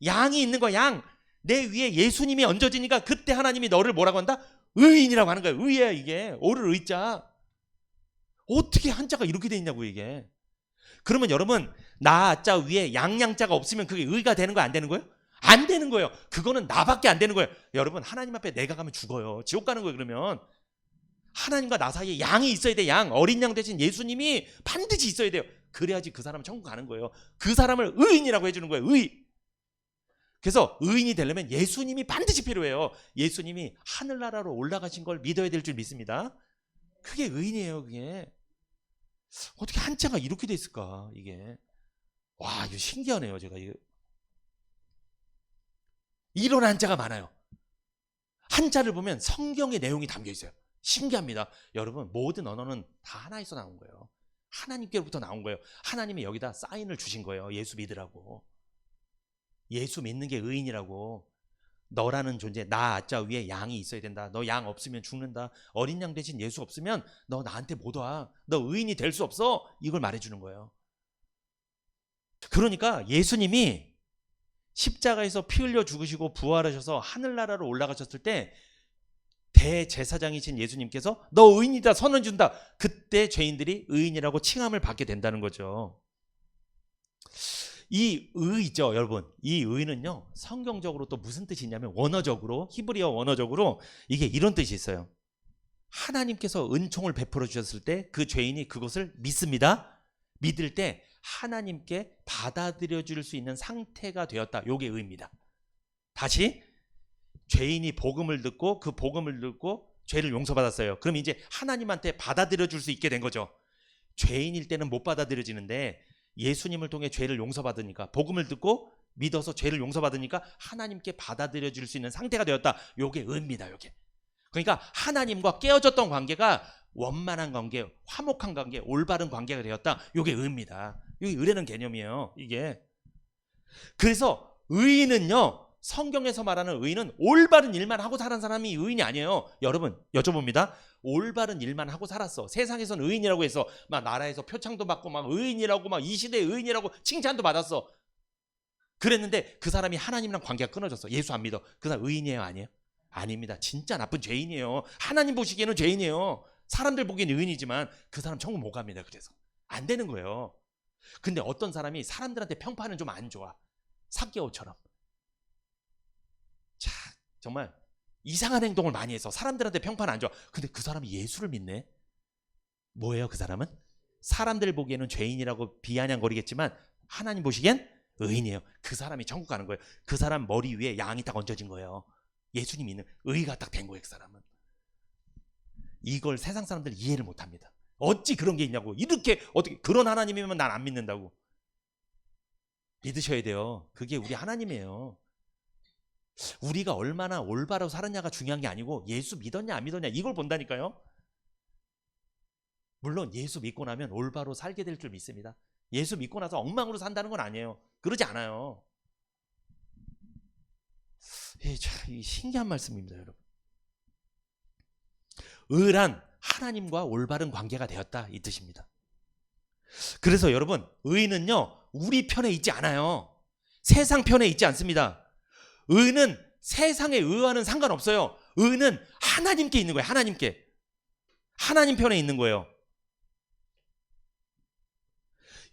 양이 있는 거야. 양. 내 위에 예수님이 얹어지니까 그때 하나님이 너를 뭐라고 한다? 의인이라고 하는 거야. 의예요, 이게. 오를 의자. 어떻게 한자가 이렇게 돼 있냐고, 이게. 그러면 여러분, 나자 위에 양자가 없으면 그게 의가 되는 거야, 안 되는 거예요? 안 되는 거예요. 그거는 나밖에 안 되는 거예요. 여러분, 하나님 앞에 내가 가면 죽어요. 지옥 가는 거예요. 그러면 하나님과 나 사이에 양이 있어야 돼. 양. 어린 양 대신 예수님이 반드시 있어야 돼요. 그래야지 그 사람은 천국 가는 거예요. 그 사람을 의인이라고 해주는 거예요. 의. 그래서 의인이 되려면 예수님이 반드시 필요해요. 예수님이 하늘나라로 올라가신 걸 믿어야 될 줄 믿습니다. 그게 의인이에요. 그게 어떻게 한자가 이렇게 돼 있을까? 이게 와, 이거 신기하네요. 제가 이런 한자가 많아요. 한자를 보면 성경의 내용이 담겨 있어요. 신기합니다. 여러분, 모든 언어는 다 하나에서 나온 거예요. 하나님께로부터 나온 거예요. 하나님이 여기다 사인을 주신 거예요. 예수 믿으라고. 예수 믿는 게 의인이라고. 너라는 존재, 나자 위에 양이 있어야 된다. 너 양 없으면 죽는다. 어린 양 대신 예수 없으면 너 나한테 못 와. 너 의인이 될 수 없어. 이걸 말해주는 거예요. 그러니까 예수님이 십자가에서 피 흘려 죽으시고 부활하셔서 하늘나라로 올라가셨을 때 대제사장이신 예수님께서 너 의인이다 선언 준다. 그때 죄인들이 의인이라고 칭함을 받게 된다는 거죠. 이 의죠, 여러분. 이 의는요, 성경적으로 또 무슨 뜻이 있냐면 원어적으로, 히브리어 원어적으로 이게 이런 뜻이 있어요. 하나님께서 은총을 베풀어 주셨을 때 그 죄인이 그것을 믿습니다. 믿을 때 하나님께 받아들여 줄 수 있는 상태가 되었다. 요게 의입니다. 다시, 죄인이 복음을 듣고 그 복음을 듣고 죄를 용서받았어요. 그럼 이제 하나님한테 받아들여 줄 수 있게 된 거죠. 죄인일 때는 못 받아들여지는데 예수님을 통해 죄를 용서받으니까, 복음을 듣고 믿어서 죄를 용서받으니까 하나님께 받아들여 줄 수 있는 상태가 되었다. 요게 의입니다. 요게. 그러니까 하나님과 깨어졌던 관계가 원만한 관계, 화목한 관계, 올바른 관계가 되었다. 요게 의입니다. 이게 의라는 개념이에요. 이게. 그래서 의인은요, 성경에서 말하는 의인은 올바른 일만 하고 사는 사람이 의인이 아니에요. 여러분, 여쭤봅니다. 올바른 일만 하고 살았어. 세상에서는 의인이라고 해서 막 나라에서 표창도 받고 막 의인이라고, 막 이 시대의 의인이라고 칭찬도 받았어. 그랬는데 그 사람이 하나님이랑 관계가 끊어졌어. 예수 안 믿어. 그 사람 의인이에요, 아니에요? 아닙니다. 진짜 나쁜 죄인이에요. 하나님 보시기에는 죄인이에요. 사람들 보기에는 의인이지만 그 사람 천국 못 갑니다. 그래서 안 되는 거예요. 근데 어떤 사람이 사람들한테 평판은 좀 안 좋아. 삭개오처럼. 자, 정말 이상한 행동을 많이 해서 사람들한테 평판 안 좋아. 근데 그 사람이 예수를 믿네. 뭐예요, 그 사람은? 사람들 보기에는 죄인이라고 비아냥거리겠지만 하나님 보시기엔 의인이에요. 그 사람이 천국 가는 거예요. 그 사람 머리 위에 양이 딱 얹어진 거예요. 예수님 믿는 의가 딱 된 거예요, 그 사람은. 이걸 세상 사람들이 이해를 못 합니다. 어찌 그런 게 있냐고. 이렇게 어떻게 그런 하나님이면 난 안 믿는다고. 믿으셔야 돼요. 그게 우리 하나님이에요. 우리가 얼마나 올바로 살았냐가 중요한 게 아니고 예수 믿었냐 안 믿었냐 이걸 본다니까요. 물론 예수 믿고 나면 올바로 살게 될 줄 믿습니다. 예수 믿고 나서 엉망으로 산다는 건 아니에요. 그러지 않아요. 참 신기한 말씀입니다, 여러분. 의란 하나님과 올바른 관계가 되었다, 이 뜻입니다. 그래서 여러분, 의는요, 우리 편에 있지 않아요. 세상 편에 있지 않습니다. 의는 세상의 의와는 상관없어요. 의는 하나님께 있는 거예요. 하나님께. 하나님 편에 있는 거예요.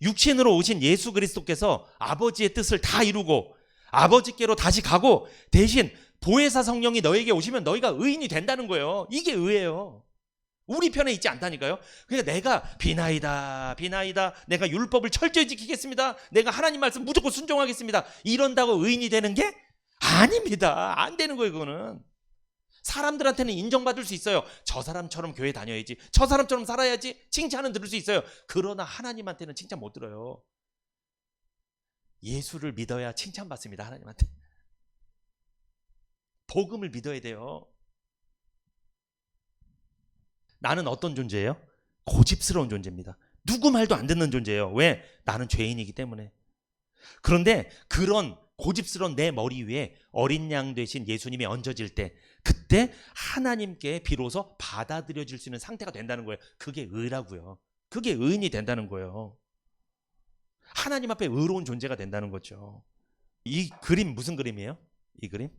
육신으로 오신 예수 그리스도께서 아버지의 뜻을 다 이루고 아버지께로 다시 가고 대신 보혜사 성령이 너에게 오시면 너희가 의인이 된다는 거예요. 이게 의예요. 우리 편에 있지 않다니까요. 그러니까 내가 비나이다 내가 율법을 철저히 지키겠습니다, 내가 하나님 말씀 무조건 순종하겠습니다, 이런다고 의인이 되는 게 아닙니다. 안 되는 거예요. 그거는 사람들한테는 인정받을 수 있어요. 저 사람처럼 교회 다녀야지, 저 사람처럼 살아야지, 칭찬은 들을 수 있어요. 그러나 하나님한테는 칭찬 못 들어요. 예수를 믿어야 칭찬받습니다. 하나님한테. 복음을 믿어야 돼요. 나는 어떤 존재예요? 고집스러운 존재입니다. 누구 말도 안 듣는 존재예요. 왜? 나는 죄인이기 때문에. 그런데 그런 고집스러운 내 머리 위에 어린 양 되신 예수님이 얹어질 때, 그때 하나님께 비로소 받아들여질 수 있는 상태가 된다는 거예요. 그게 의라고요. 그게 의인이 된다는 거예요. 하나님 앞에 의로운 존재가 된다는 거죠. 이 그림 무슨 그림이에요? 이 그림?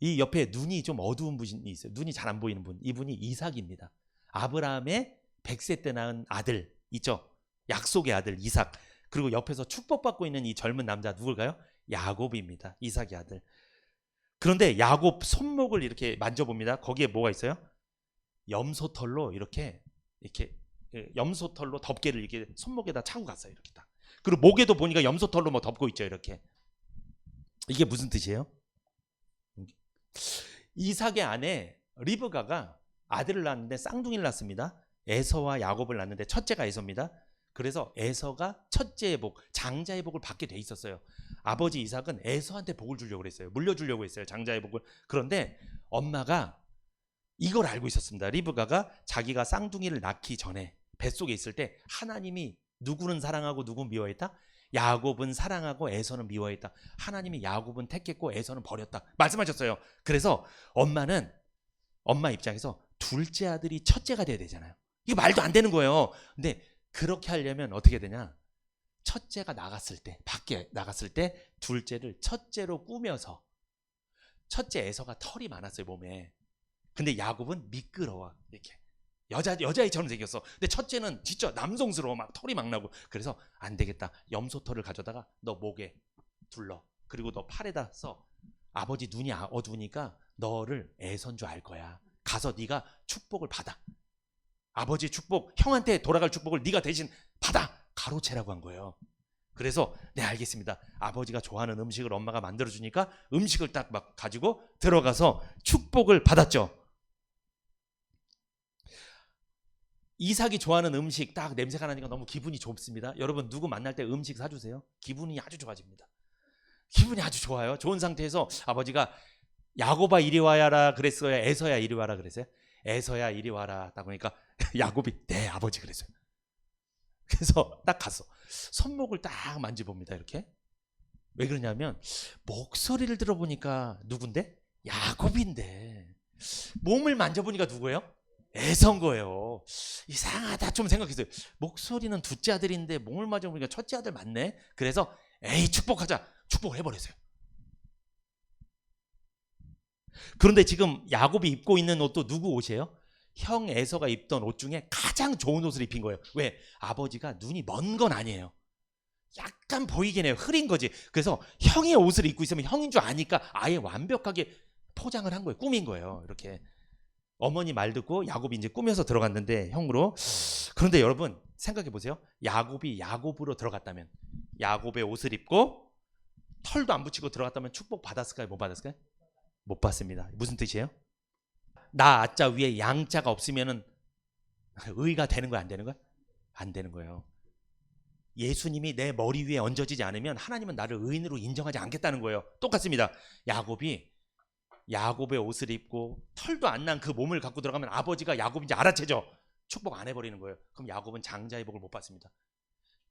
이 옆에 눈이 좀 어두운 분이 있어요. 눈이 잘 안 보이는 분. 이분이 이삭입니다. 아브라함의 100세 때 낳은 아들 있죠? 약속의 아들 이삭. 그리고 옆에서 축복받고 있는 이 젊은 남자 누굴까요? 야곱입니다. 이삭의 아들. 그런데 야곱 손목을 이렇게 만져봅니다. 거기에 뭐가 있어요? 염소털로 이렇게 염소털로 덮개를 이렇게 손목에다 차고 갔어요. 이렇게 딱. 그리고 목에도 보니까 염소털로 뭐 덮고 있죠. 이렇게. 이게 무슨 뜻이에요? 이삭의 아내 리브가가 아들을 낳았는데 쌍둥이를 낳습니다. 에서와 야곱을 낳는데 첫째가 에서입니다. 그래서 에서가 첫째의 복, 장자의 복을 받게 돼 있었어요. 아버지 이삭은 에서한테 복을 주려고 그랬어요. 물려주려고 했어요. 장자의 복을. 그런데 엄마가 이걸 알고 있었습니다. 리브가가 자기가 쌍둥이를 낳기 전에 뱃속에 있을 때 하나님이 누구는 사랑하고 누구는 미워했다? 야곱은 사랑하고 에서는 미워했다. 하나님이 야곱은 택했고 에서는 버렸다. 말씀하셨어요. 그래서 엄마 입장에서 둘째 아들이 첫째가 돼야 되잖아요. 이게 말도 안 되는 거예요. 근데 그렇게 하려면 어떻게 되냐? 첫째가 나갔을 때, 밖에 나갔을 때 둘째를 첫째로 꾸며서, 첫째 에서가 털이 많았어요, 몸에. 근데 야곱은 미끄러워. 이렇게 여자애처럼 생겼어. 근데 첫째는 진짜 남성스러워. 막 털이 막 나고. 그래서 안 되겠다. 염소털을 가져다가 너 목에 둘러. 그리고 너 팔에다 써. 아버지 눈이 어두우니까 너를 애선 줄 알 거야. 가서 네가 축복을 받아. 아버지 축복, 형한테 돌아갈 축복을 네가 대신 받아. 가로채라고 한 거예요. 그래서 네 알겠습니다. 아버지가 좋아하는 음식을 엄마가 만들어주니까 음식을 딱 막 가지고 들어가서 축복을 받았죠. 이삭이 좋아하는 음식 딱 냄새가 나니까 너무 기분이 좋습니다. 여러분 누구 만날 때 음식 사주세요. 기분이 아주 좋아집니다. 기분이 아주 좋아요. 좋은 상태에서 아버지가 야곱아 이리 와야라 그랬어요? 에서야 이리 와라 그랬어요? 에서야 이리 와라. 딱 보니까 야곱이 네 아버지 그랬어요. 그래서 딱 갔어. 손목을 딱 만져봅니다. 이렇게. 왜 그러냐면 목소리를 들어보니까 누군데? 야곱인데 몸을 만져보니까 누구예요? 에서인 거예요. 이상하다 좀 생각했어요. 목소리는 둘째 아들인데 몸을 만져보니까 첫째 아들 맞네. 그래서 에이 축복하자. 축복을 해버렸어요. 그런데 지금 야곱이 입고 있는 옷도 누구 옷이에요? 형 에서가 입던 옷 중에 가장 좋은 옷을 입힌 거예요. 왜? 아버지가 눈이 먼 건 아니에요. 약간 보이긴 해요. 흐린 거지. 그래서 형의 옷을 입고 있으면 형인 줄 아니까 아예 완벽하게 포장을 한 거예요. 꾸민 거예요. 이렇게. 어머니 말 듣고 야곱이 이제 꾸며서 들어갔는데 형으로. 그런데 여러분 생각해 보세요. 야곱이 야곱으로 들어갔다면, 야곱의 옷을 입고 털도 안 붙이고 들어갔다면 축복 받았을까요? 못 받았을까요? 못 받습니다. 무슨 뜻이에요? 나 아자 위에 양자가 없으면은 의가 되는 거야, 안 되는 거야? 안 되는 거예요. 예수님이 내 머리 위에 얹어지지 않으면 하나님은 나를 의인으로 인정하지 않겠다는 거예요. 똑같습니다. 야곱이 야곱의 옷을 입고 털도 안 난 그 몸을 갖고 들어가면 아버지가 야곱인지 알아채죠. 축복 안 해버리는 거예요. 그럼 야곱은 장자의 복을 못 받습니다.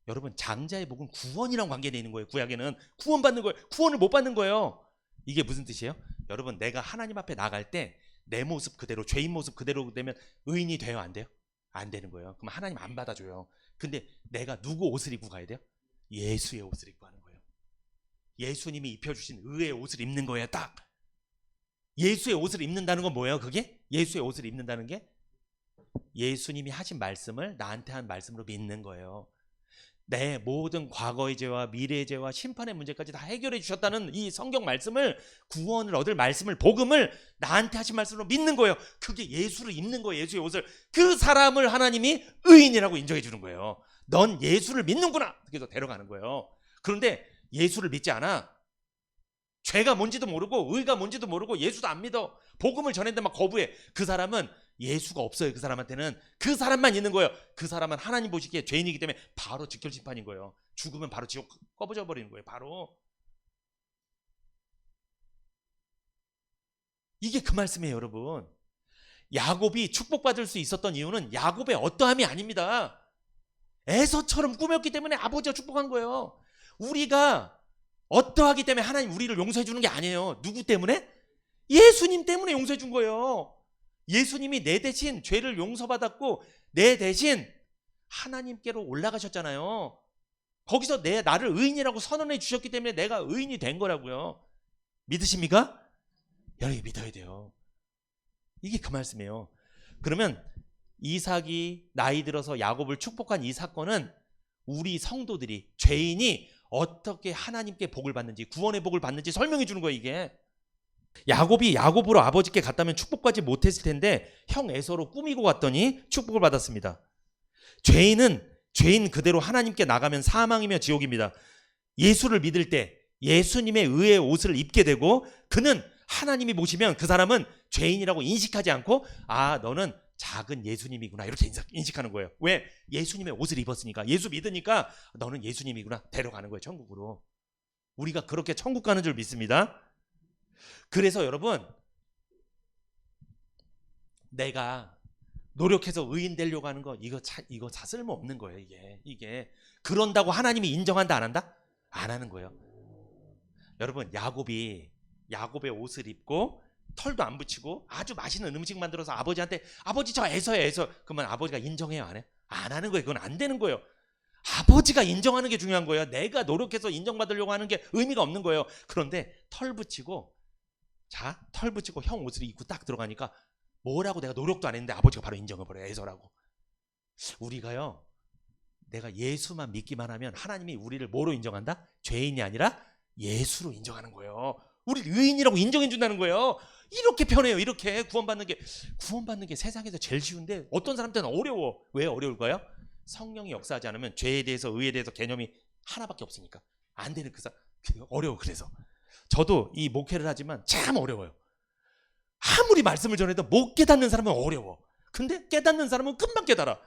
여러분 장자의 복은 구원이랑 관계되어 있는 거예요. 구약에는 구원받는 거예요. 구원을 못 받는 거예요. 이게 무슨 뜻이에요? 여러분 내가 하나님 앞에 나갈 때 내 모습 그대로, 죄인 모습 그대로 되면 의인이 돼요? 안 돼요? 안 되는 거예요. 그럼 하나님 안 받아줘요. 근데 내가 누구 옷을 입고 가야 돼요? 예수의 옷을 입고 가는 거예요. 예수님이 입혀주신 의의 옷을 입는 거예요. 딱. 예수의 옷을 입는다는 건 뭐예요? 그게? 예수의 옷을 입는다는 게 예수님이 하신 말씀을 나한테 한 말씀으로 믿는 거예요. 내 모든 과거의 죄와 미래의 죄와 심판의 문제까지 다 해결해 주셨다는 이 성경 말씀을, 구원을 얻을 말씀을, 복음을 나한테 하신 말씀으로 믿는 거예요. 그게 예수를 입는 거예요. 예수의 옷을. 그 사람을 하나님이 의인이라고 인정해 주는 거예요. 넌 예수를 믿는구나. 그래서 데려가는 거예요. 그런데 예수를 믿지 않아. 죄가 뭔지도 모르고 의가 뭔지도 모르고 예수도 안 믿어. 복음을 전했는데 막 거부해. 그 사람은 예수가 없어요. 그 사람한테는. 그 사람만 있는 거예요. 그 사람은 하나님 보시기에 죄인이기 때문에 바로 직결심판인 거예요. 죽으면 바로 지옥 꺼부져 버리는 거예요. 바로. 이게 그 말씀이에요, 여러분. 야곱이 축복받을 수 있었던 이유는 야곱의 어떠함이 아닙니다. 에서처럼 꾸몄기 때문에 아버지가 축복한 거예요. 우리가 어떠하기 때문에 하나님 우리를 용서해 주는 게 아니에요. 누구 때문에? 예수님 때문에 용서해 준 거예요. 예수님이 내 대신 죄를 용서받았고 내 대신 하나님께로 올라가셨잖아요. 거기서 나를 의인이라고 선언해 주셨기 때문에 내가 의인이 된 거라고요. 믿으십니까? 여러분 믿어야 돼요. 이게 그 말씀이에요. 그러면 이삭이 나이 들어서 야곱을 축복한 이 사건은 우리 성도들이, 죄인이 어떻게 하나님께 복을 받는지, 구원의 복을 받는지 설명해 주는 거예요. 이게 야곱이 야곱으로 아버지께 갔다면 축복받지 못했을 텐데 형 에서로 꾸미고 갔더니 축복을 받았습니다. 죄인은 죄인 그대로 하나님께 나가면 사망이며 지옥입니다. 예수를 믿을 때 예수님의 의의 옷을 입게 되고 그는 하나님이 보시면 그 사람은 죄인이라고 인식하지 않고 아 너는 작은 예수님이구나 이렇게 인식하는 거예요. 왜? 예수님의 옷을 입었으니까. 예수 믿으니까 너는 예수님이구나 데려가는 거예요. 천국으로. 우리가 그렇게 천국 가는 줄 믿습니다. 그래서 여러분 내가 노력해서 의인 되려고 하는 거 이거 다 쓸모없는 거예요. 이게 그런다고 하나님이 인정한다 안 한다? 안 하는 거예요. 여러분 야곱이 야곱의 옷을 입고 털도 안 붙이고 아주 맛있는 음식 만들어서 아버지한테 아버지 저 에서 그러면 아버지가 인정해요 안 해요? 안 하는 거예요. 그건 안 되는 거예요. 아버지가 인정하는 게 중요한 거예요. 내가 노력해서 인정받으려고 하는 게 의미가 없는 거예요. 그런데 털 붙이고 형 옷을 입고 딱 들어가니까 뭐라고 내가 노력도 안 했는데 아버지가 바로 인정해버려요. 애서라고. 우리가요, 내가 예수만 믿기만 하면 하나님이 우리를 뭐로 인정한다? 죄인이 아니라 예수로 인정하는 거예요. 우리 의인이라고 인정해 준다는 거예요. 이렇게 편해요. 이렇게 구원받는 게 세상에서 제일 쉬운데 어떤 사람들은 어려워. 왜 어려울까요? 성령이 역사하지 않으면 죄에 대해서 의에 대해서 개념이 하나밖에 없으니까 안 되는 어려워. 그래서 저도 이 목회를 하지만 참 어려워요. 아무리 말씀을 전해도 못 깨닫는 사람은 어려워. 근데 깨닫는 사람은 금방 깨달아.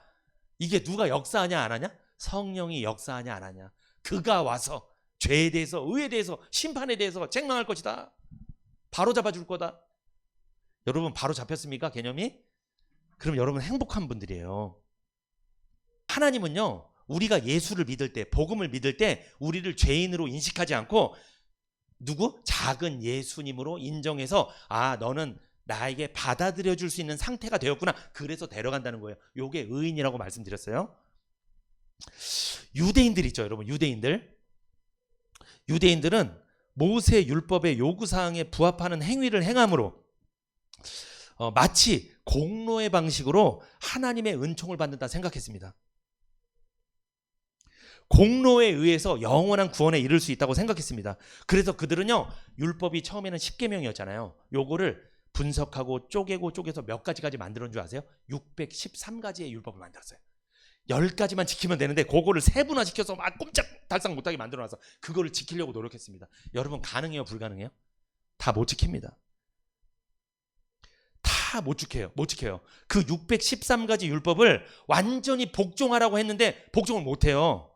이게 누가 역사하냐 안 하냐? 성령이 역사하냐 안 하냐. 그가 와서 죄에 대해서 의에 대해서 심판에 대해서 책망할 것이다. 바로 잡아줄 거다. 여러분 바로 잡혔습니까? 개념이? 그럼 여러분 행복한 분들이에요. 하나님은요, 우리가 예수를 믿을 때, 복음을 믿을 때 우리를 죄인으로 인식하지 않고 누구? 작은 예수님으로 인정해서 너는 나에게 받아들여 줄 수 있는 상태가 되었구나. 그래서 데려간다는 거예요. 요게 의인이라고 말씀드렸어요. 유대인들 있죠, 여러분. 유대인들은 모세 율법의 요구사항에 부합하는 행위를 행함으로 마치 공로의 방식으로 하나님의 은총을 받는다 생각했습니다. 공로에 의해서 영원한 구원에 이를 수 있다고 생각했습니다. 그래서 그들은요, 율법이 처음에는 10계명이었잖아요. 요거를 분석하고 쪼개서 몇 가지까지 만들었는 줄 아세요? 613가지의 율법을 만들었어요. 10가지만 지키면 되는데 그거를 세분화시켜서 막 꼼짝달싹 못하게 만들어놔서 그거를 지키려고 노력했습니다. 여러분 가능해요? 불가능해요? 다 못 지킵니다. 다 못 지켜요. 그 613가지 율법을 완전히 복종하라고 했는데 복종을 못해요.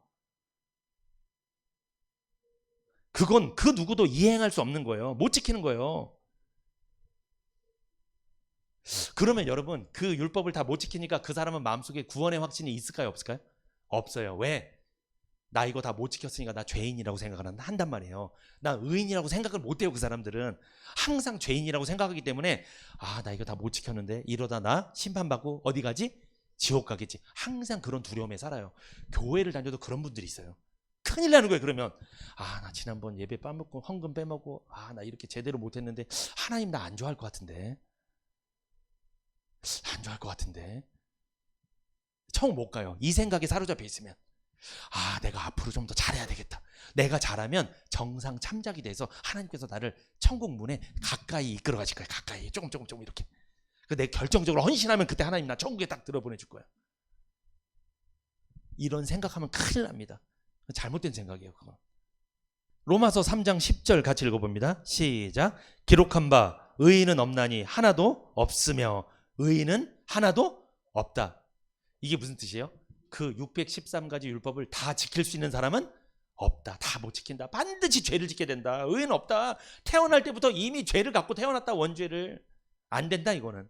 그건 그 누구도 이행할 수 없는 거예요. 못 지키는 거예요. 그러면 여러분 그 율법을 다 못 지키니까 그 사람은 마음속에 구원의 확신이 있을까요? 없을까요? 없어요. 왜? 나 이거 다 못 지켰으니까 나 죄인이라고 생각을 한단 말이에요. 나 의인이라고 생각을 못해요. 그 사람들은 항상 죄인이라고 생각하기 때문에 나 이거 다 못 지켰는데 이러다 나 심판받고 어디 가지? 지옥 가겠지. 항상 그런 두려움에 살아요. 교회를 다녀도 그런 분들이 있어요. 큰일 나는 거예요. 그러면 나 지난번 예배 빠먹고 헌금 빼먹고 나 이렇게 제대로 못했는데 하나님 나 안 좋아할 것 같은데 청 못 가요. 이 생각에 사로잡혀 있으면 내가 앞으로 좀 더 잘해야 되겠다. 내가 잘하면 정상 참작이 돼서 하나님께서 나를 천국 문에 가까이 이끌어 가실 거예요. 가까이 조금 이렇게. 내 결정적으로 헌신하면 그때 하나님 나 천국에 딱 들어보내줄 거야. 이런 생각하면 큰일 납니다. 잘못된 생각이에요. 그거. 로마서 3장 10절 같이 읽어봅니다. 시작. 기록한 바 의인은 없나니 하나도 없으며 의인은 하나도 없다. 이게 무슨 뜻이에요? 그 613가지 율법을 다 지킬 수 있는 사람은 없다. 다 못 지킨다. 반드시 죄를 짓게 된다. 의인 없다. 태어날 때부터 이미 죄를 갖고 태어났다. 원죄를. 안 된다 이거는.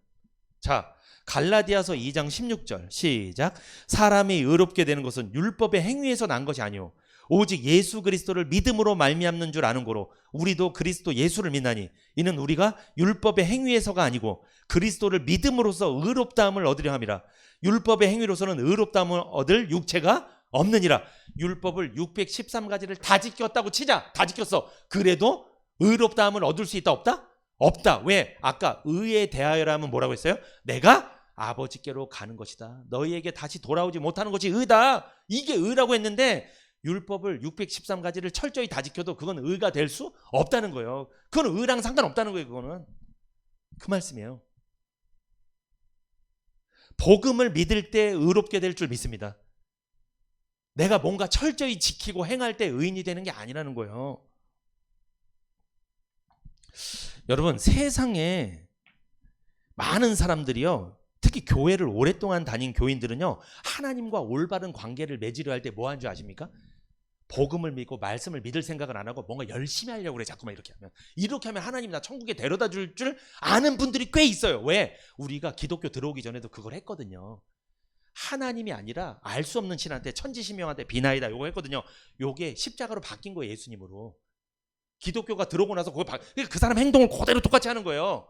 자, 갈라디아서 2장 16절 시작. 사람이 의롭게 되는 것은 율법의 행위에서 난 것이 아니오 오직 예수 그리스도를 믿음으로 말미암는 줄 아는 고로 우리도 그리스도 예수를 믿나니 이는 우리가 율법의 행위에서가 아니고 그리스도를 믿음으로써 의롭다함을 얻으려 함이라. 율법의 행위로서는 의롭다함을 얻을 육체가 없느니라. 율법을 613가지를 다 지켰다고 치자. 다 지켰어. 그래도 의롭다함을 얻을 수 있다 없다? 없다. 왜? 아까 의에 대하여라 하면 뭐라고 했어요? 내가 아버지께로 가는 것이다. 너희에게 다시 돌아오지 못하는 것이 의다. 이게 의라고 했는데 율법을 613가지를 철저히 다 지켜도 그건 의가 될 수 없다는 거예요. 그건 의랑 상관없다는 거예요. 그거는. 그 말씀이에요. 복음을 믿을 때 의롭게 될 줄 믿습니다. 내가 뭔가 철저히 지키고 행할 때 의인이 되는 게 아니라는 거예요. 여러분 세상에 많은 사람들이요, 특히 교회를 오랫동안 다닌 교인들은요, 하나님과 올바른 관계를 맺으려 할 때 뭐 하는 줄 아십니까? 복음을 믿고 말씀을 믿을 생각을 안 하고 뭔가 열심히 하려고 그래. 자꾸만 이렇게 하면 하나님 나 천국에 데려다 줄 줄 아는 분들이 꽤 있어요. 왜? 우리가 기독교 들어오기 전에도 그걸 했거든요. 하나님이 아니라 알 수 없는 신한테 천지신명한테 비나이다 요거 했거든요. 요게 십자가로 바뀐 거예요. 예수님으로. 기독교가 들어오고 나서 그 사람 행동을 그대로 똑같이 하는 거예요.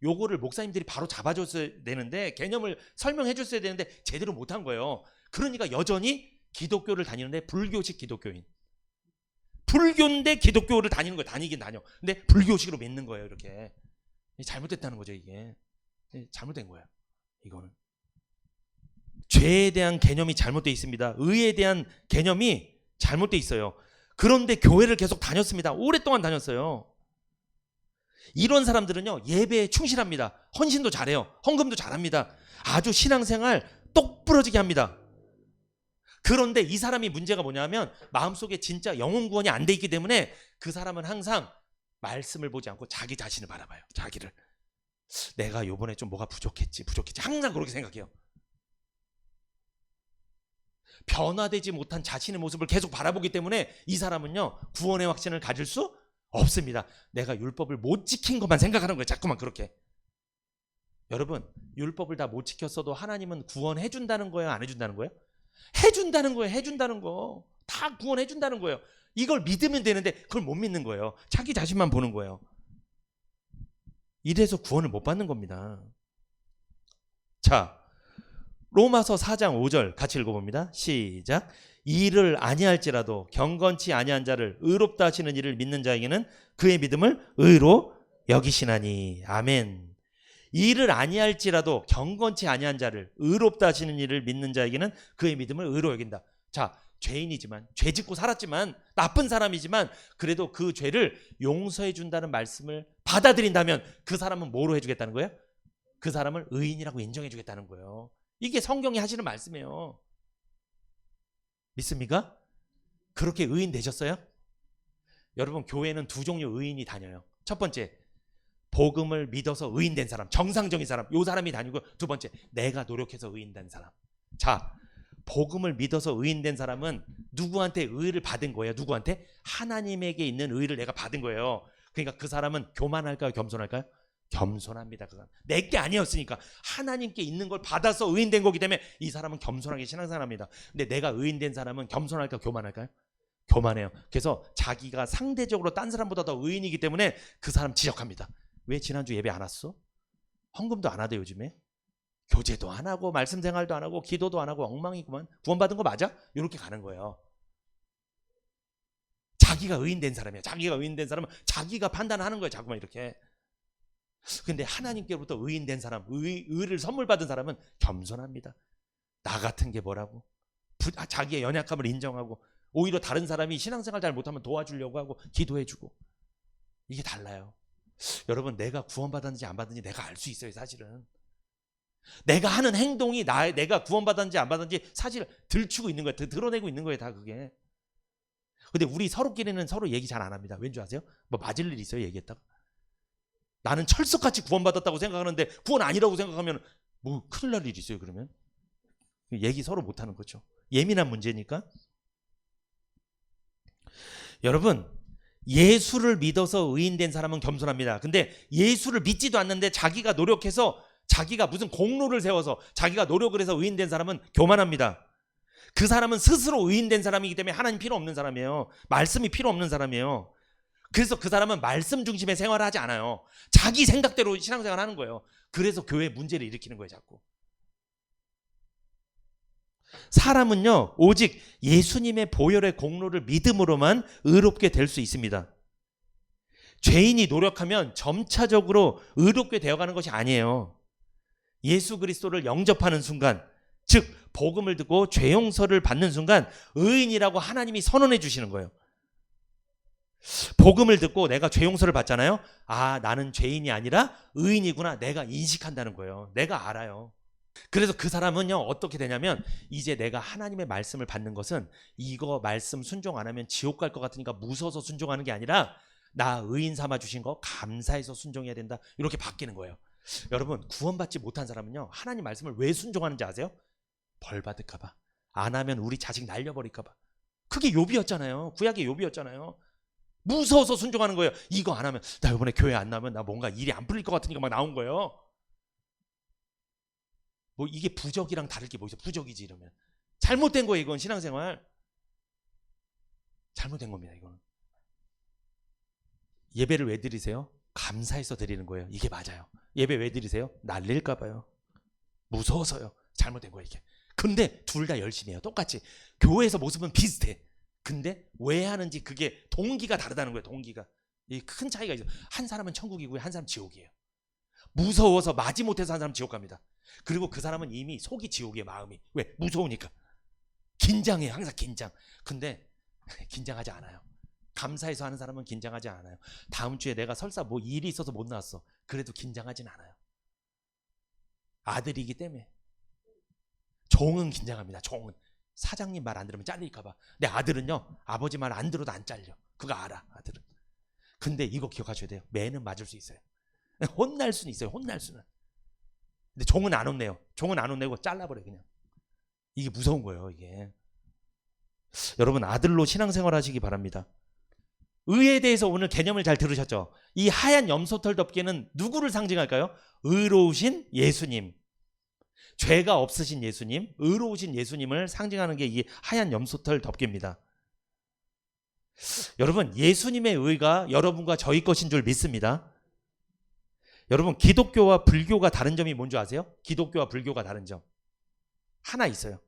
요거를 목사님들이 바로 잡아줬어야 되는데, 개념을 설명해 줬어야 되는데 제대로 못한 거예요. 그러니까 여전히 기독교를 다니는데 불교식 기독교인. 불교인데 기독교를 다니는 거예요. 다니긴 다녀. 근데 불교식으로 믿는 거예요. 이렇게. 잘못됐다는 거죠 이게. 잘못된 거예요. 이거는 죄에 대한 개념이 잘못되어 있습니다. 의에 대한 개념이 잘못되어 있어요. 그런데 교회를 계속 다녔습니다. 오랫동안 다녔어요. 이런 사람들은요, 예배에 충실합니다. 헌신도 잘해요. 헌금도 잘합니다. 아주 신앙생활 똑부러지게 합니다. 그런데 이 사람이 문제가 뭐냐면 마음속에 진짜 영혼 구원이 안 돼 있기 때문에 그 사람은 항상 말씀을 보지 않고 자기 자신을 바라봐요. 자기를. 내가 요번에 좀 뭐가 부족했지. 항상 그렇게 생각해요. 변화되지 못한 자신의 모습을 계속 바라보기 때문에 이 사람은요, 구원의 확신을 가질 수 없습니다. 내가 율법을 못 지킨 것만 생각하는 거예요. 자꾸만 그렇게. 여러분, 율법을 다 못 지켰어도 하나님은 구원해 준다는 거예요? 안 해준다는 거예요? 해준다는 거예요. 해준다는 거. 다 구원해 준다는 거예요. 이걸 믿으면 되는데 그걸 못 믿는 거예요. 자기 자신만 보는 거예요. 이래서 구원을 못 받는 겁니다. 자, 로마서 4장 5절 같이 읽어봅니다. 시작. 이를 아니할지라도 경건치 아니한 자를 의롭다 하시는 이를 믿는 자에게는 그의 믿음을 의로 여기시나니. 아멘. 이를 아니할지라도 경건치 아니한 자를 의롭다 하시는 이를 믿는 자에게는 그의 믿음을 의로 여긴다. 자, 죄인이지만, 죄 짓고 살았지만, 나쁜 사람이지만 그래도 그 죄를 용서해 준다는 말씀을 받아들인다면 그 사람은 뭐로 해주겠다는 거예요? 그 사람을 의인이라고 인정해 주겠다는 거예요. 이게 성경이 하시는 말씀이에요. 믿습니까? 그렇게 의인 되셨어요? 여러분, 교회는 두 종류 의인이 다녀요. 첫 번째, 복음을 믿어서 의인된 사람, 정상적인 사람, 요 사람이 다니고, 두 번째, 내가 노력해서 의인된 사람. 자, 복음을 믿어서 의인된 사람은 누구한테 의를 받은 거예요? 누구한테? 하나님에게 있는 의를 내가 받은 거예요. 그러니까 그 사람은 교만할까요? 겸손할까요? 겸손합니다. 그건 내게 아니었으니까 하나님께 있는 걸 받아서 의인된 거기 때문에 이 사람은 겸손하게 신앙생활합니다. 근데 내가 의인된 사람은 겸손할까요? 교만할까요? 교만해요. 그래서 자기가 상대적으로 딴 사람보다 더 의인이기 때문에 그 사람 지적합니다. 왜 지난주 예배 안 왔어? 헌금도 안 하대 요즘에. 교제도 안 하고 말씀 생활도 안 하고 기도도 안 하고 엉망이구만. 구원받은 거 맞아? 이렇게 가는 거예요. 자기가 의인된 사람이야. 자기가 의인된 사람은 자기가 판단하는 거예요. 자꾸만 이렇게. 근데 하나님께로부터 의인된 사람, 의를 선물 받은 사람은 겸손합니다. 나 같은 게 뭐라고? 자기의 연약함을 인정하고 오히려 다른 사람이 신앙생활 잘 못하면 도와주려고 하고 기도해주고. 이게 달라요. 여러분, 내가 구원받았는지 안 받았는지 내가 알 수 있어요. 사실은 내가 하는 행동이 내가 구원받았는지 안 받았는지 사실 들추고 있는 거예요. 드러내고 있는 거예요. 다 그게. 근데 우리 서로끼리는 서로 얘기 잘 안 합니다. 왠지 아세요? 뭐 맞을 일 있어요? 얘기했다가 나는 철석같이 구원받았다고 생각하는데 구원 아니라고 생각하면 뭐 큰일 날 일이 있어요. 그러면 얘기 서로 못하는 거죠. 예민한 문제니까. 여러분, 예수를 믿어서 의인된 사람은 겸손합니다. 근데 예수를 믿지도 않는데 자기가 노력해서 자기가 무슨 공로를 세워서 자기가 노력을 해서 의인된 사람은 교만합니다. 그 사람은 스스로 의인된 사람이기 때문에 하나님 필요 없는 사람이에요. 말씀이 필요 없는 사람이에요. 그래서 그 사람은 말씀 중심의 생활을 하지 않아요. 자기 생각대로 신앙생활을 하는 거예요. 그래서 교회에 문제를 일으키는 거예요. 자꾸. 사람은요, 오직 예수님의 보혈의 공로를 믿음으로만 의롭게 될 수 있습니다. 죄인이 노력하면 점차적으로 의롭게 되어가는 것이 아니에요. 예수 그리스도를 영접하는 순간, 즉 복음을 듣고 죄 용서를 받는 순간 의인이라고 하나님이 선언해 주시는 거예요. 복음을 듣고 내가 죄 용서를 받잖아요. 아, 나는 죄인이 아니라 의인이구나. 내가 인식한다는 거예요. 내가 알아요. 그래서 그 사람은요, 어떻게 되냐면 이제 내가 하나님의 말씀을 받는 것은 이거 말씀 순종 안 하면 지옥 갈 것 같으니까 무서워서 순종하는 게 아니라 나 의인 삼아 주신 거 감사해서 순종해야 된다. 이렇게 바뀌는 거예요. 여러분, 구원받지 못한 사람은요, 하나님 말씀을 왜 순종하는지 아세요? 벌 받을까 봐. 안 하면 우리 자식 날려버릴까 봐. 그게 욥이었잖아요. 구약의 욥이었잖아요. 무서워서 순종하는 거예요. 이거 안 하면, 나 이번에 교회 안 나오면 나 뭔가 일이 안 풀릴 것 같으니까 막 나온 거예요. 뭐 이게 부적이랑 다를 게 뭐 있어? 부적이지 이러면. 잘못된 거예요. 이건 신앙생활. 잘못된 겁니다. 이거는. 예배를 왜 드리세요? 감사해서 드리는 거예요. 이게 맞아요. 예배 왜 드리세요? 날릴까 봐요. 무서워서요. 잘못된 거예요. 이게. 근데 둘 다 열심히 해요. 똑같이. 교회에서 모습은 비슷해. 근데 왜 하는지 그게 동기가 다르다는 거예요. 동기가. 이 큰 차이가 있어요. 한 사람은 천국이고요. 한 사람은 지옥이에요. 무서워서 마지못해서 한 사람 지옥 갑니다. 그리고 그 사람은 이미 속이 지옥이에요. 마음이. 왜? 무서우니까. 긴장해. 항상 긴장. 근데 긴장하지 않아요. 감사해서 하는 사람은 긴장하지 않아요. 다음 주에 내가 설사 뭐 일이 있어서 못 나왔어. 그래도 긴장하진 않아요. 아들이기 때문에. 종은 긴장합니다. 종은. 사장님 말 안 들으면 잘릴까 봐. 내 아들은요. 아버지 말 안 들어도 안 잘려. 그거 알아. 아들은. 근데 이거 기억하셔야 돼요. 매는 맞을 수 있어요. 혼날 수는 있어요. 혼날 수는. 근데 종은 안 혼내요. 종은 안 혼내고 잘라버려요. 그냥. 이게 무서운 거예요. 이게. 여러분 아들로 신앙생활 하시기 바랍니다. 의에 대해서 오늘 개념을 잘 들으셨죠? 이 하얀 염소털 덮개는 누구를 상징할까요? 의로우신 예수님. 죄가 없으신 예수님, 의로우신 예수님을 상징하는 게 이 하얀 염소털 덮개입니다. 여러분 예수님의 의가 여러분과 저희 것인 줄 믿습니다. 여러분 기독교와 불교가 다른 점이 뭔지 아세요? 기독교와 불교가 다른 점 하나 있어요.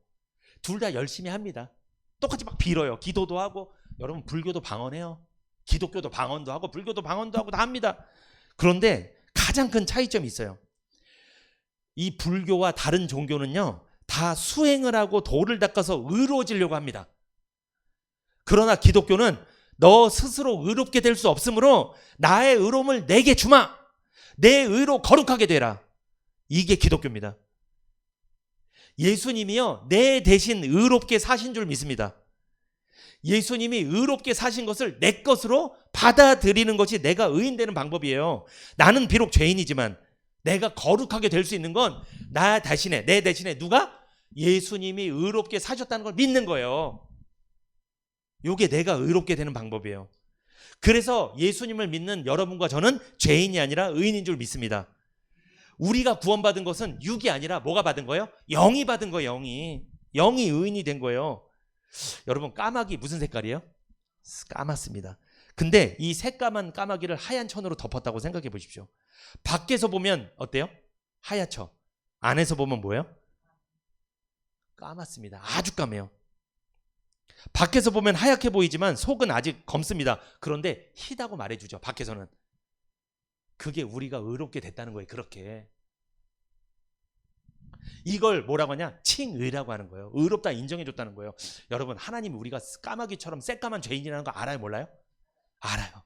둘 다 열심히 합니다. 똑같이 막 빌어요. 기도도 하고. 여러분 불교도 방언해요. 기독교도 방언도 하고 불교도 방언도 하고 다 합니다. 그런데 가장 큰 차이점이 있어요. 이 불교와 다른 종교는요 다 수행을 하고 도를 닦아서 의로워지려고 합니다. 그러나 기독교는 너 스스로 의롭게 될 수 없으므로 나의 의로움을 내게 주마. 내 의로 거룩하게 되라. 이게 기독교입니다. 예수님이요 내 대신 의롭게 사신 줄 믿습니다. 예수님이 의롭게 사신 것을 내 것으로 받아들이는 것이 내가 의인되는 방법이에요. 나는 비록 죄인이지만 내가 거룩하게 될 수 있는 건 나 대신에, 내 대신에 누가? 예수님이 의롭게 사셨다는 걸 믿는 거예요. 이게 내가 의롭게 되는 방법이에요. 그래서 예수님을 믿는 여러분과 저는 죄인이 아니라 의인인 줄 믿습니다. 우리가 구원받은 것은 육이 아니라 뭐가 받은 거예요? 영이 받은 거예요. 영이 의인이 된 거예요. 여러분 까마귀 무슨 색깔이에요? 까맣습니다. 근데 이 새까만 까마귀를 하얀 천으로 덮었다고 생각해 보십시오. 밖에서 보면 어때요? 하얗죠. 안에서 보면 뭐예요? 까맣습니다. 아주 까매요. 밖에서 보면 하얗게 보이지만 속은 아직 검습니다. 그런데 희다고 말해주죠. 밖에서는. 그게 우리가 의롭게 됐다는 거예요. 그렇게. 이걸 뭐라고 하냐? 칭의라고 하는 거예요. 의롭다 인정해줬다는 거예요. 여러분 하나님이 우리가 까마귀처럼 새까만 죄인이라는 거 알아요? 몰라요? 알아요.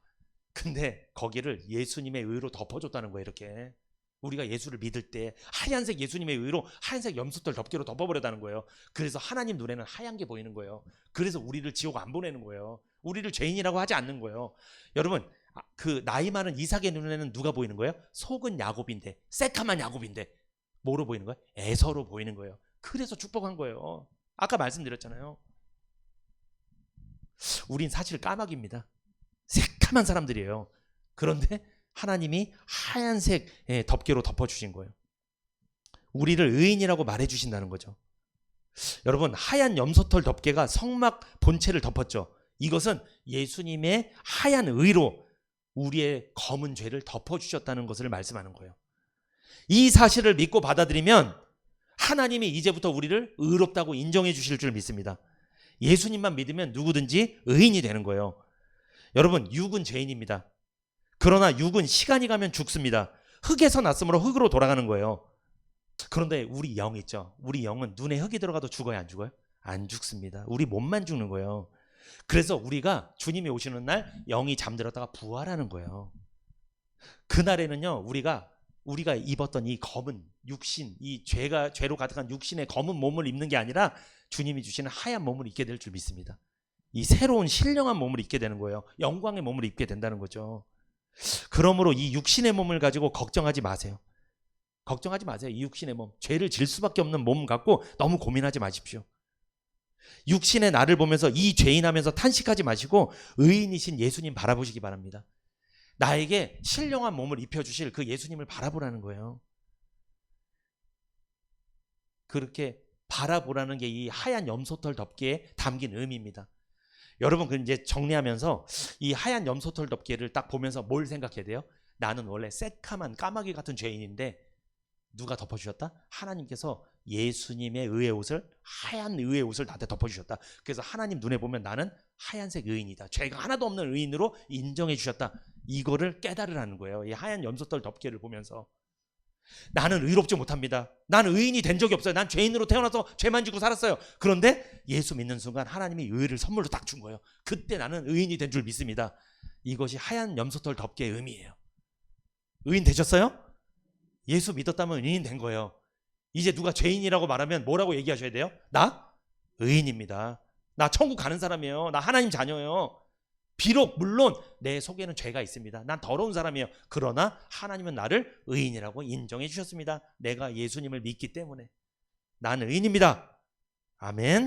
근데 거기를 예수님의 의로 덮어줬다는 거예요. 이렇게. 우리가 예수를 믿을 때 하얀색 예수님의 의로 하얀색 염소털 덮개로 덮어버렸다는 거예요. 그래서 하나님 눈에는 하얀 게 보이는 거예요. 그래서 우리를 지옥 안 보내는 거예요. 우리를 죄인이라고 하지 않는 거예요. 여러분 그 나이 많은 이삭의 눈에는 누가 보이는 거예요? 속은 야곱인데 새까만 야곱인데 뭐로 보이는 거예요? 에서로 보이는 거예요. 그래서 축복한 거예요. 아까 말씀드렸잖아요. 우린 사실 까마귀입니다. 새까만 사람들이에요. 그런데 하나님이 하얀색 덮개로 덮어주신 거예요. 우리를 의인이라고 말해주신다는 거죠. 여러분 하얀 염소털 덮개가 성막 본체를 덮었죠. 이것은 예수님의 하얀 의로 우리의 검은 죄를 덮어주셨다는 것을 말씀하는 거예요. 이 사실을 믿고 받아들이면 하나님이 이제부터 우리를 의롭다고 인정해 주실 줄 믿습니다. 예수님만 믿으면 누구든지 의인이 되는 거예요. 여러분 육은 죄인입니다. 그러나 육은 시간이 가면 죽습니다. 흙에서 났으므로 흙으로 돌아가는 거예요. 그런데 우리 영 있죠. 우리 영은 눈에 흙이 들어가도 죽어요? 안 죽어요? 안 죽습니다. 우리 몸만 죽는 거예요. 그래서 우리가 주님이 오시는 날 영이 잠들었다가 부활하는 거예요. 그날에는요 우리가 입었던 이 검은 육신, 이 죄로 가득한 육신의 검은 몸을 입는 게 아니라 주님이 주시는 하얀 몸을 입게 될 줄 믿습니다. 이 새로운 신령한 몸을 입게 되는 거예요. 영광의 몸을 입게 된다는 거죠. 그러므로 이 육신의 몸을 가지고 걱정하지 마세요. 걱정하지 마세요. 이 육신의 몸, 죄를 질 수밖에 없는 몸 갖고 너무 고민하지 마십시오. 육신의 나를 보면서 이 죄인하면서 탄식하지 마시고 의인이신 예수님 바라보시기 바랍니다. 나에게 신령한 몸을 입혀주실 그 예수님을 바라보라는 거예요. 그렇게 바라보라는 게 이 하얀 염소털 덮개에 담긴 의미입니다. 여러분 그 이제 정리하면서 이 하얀 염소털 덮개를 딱 보면서 뭘 생각해야 돼요? 나는 원래 새카만 까마귀 같은 죄인인데 누가 덮어주셨다? 하나님께서 예수님의 의의 옷을, 하얀 의의 옷을 나한테 덮어주셨다. 그래서 하나님 눈에 보면 나는 하얀색 의인이다. 죄가 하나도 없는 의인으로 인정해 주셨다. 이거를 깨달으라는 거예요. 이 하얀 염소털 덮개를 보면서. 나는 의롭지 못합니다. 난 의인이 된 적이 없어요. 난 죄인으로 태어나서 죄만 짓고 살았어요. 그런데 예수 믿는 순간 하나님이 의를 선물로 딱 준 거예요. 그때 나는 의인이 된 줄 믿습니다. 이것이 하얀 염소털 덮개의 의미예요. 의인 되셨어요? 예수 믿었다면 의인 된 거예요. 이제 누가 죄인이라고 말하면 뭐라고 얘기하셔야 돼요? 나 의인입니다. 나 천국 가는 사람이에요. 나 하나님 자녀예요. 비록 물론 내 속에는 죄가 있습니다. 난 더러운 사람이에요. 그러나 하나님은 나를 의인이라고 인정해 주셨습니다. 내가 예수님을 믿기 때문에. 나는 의인입니다. 아멘.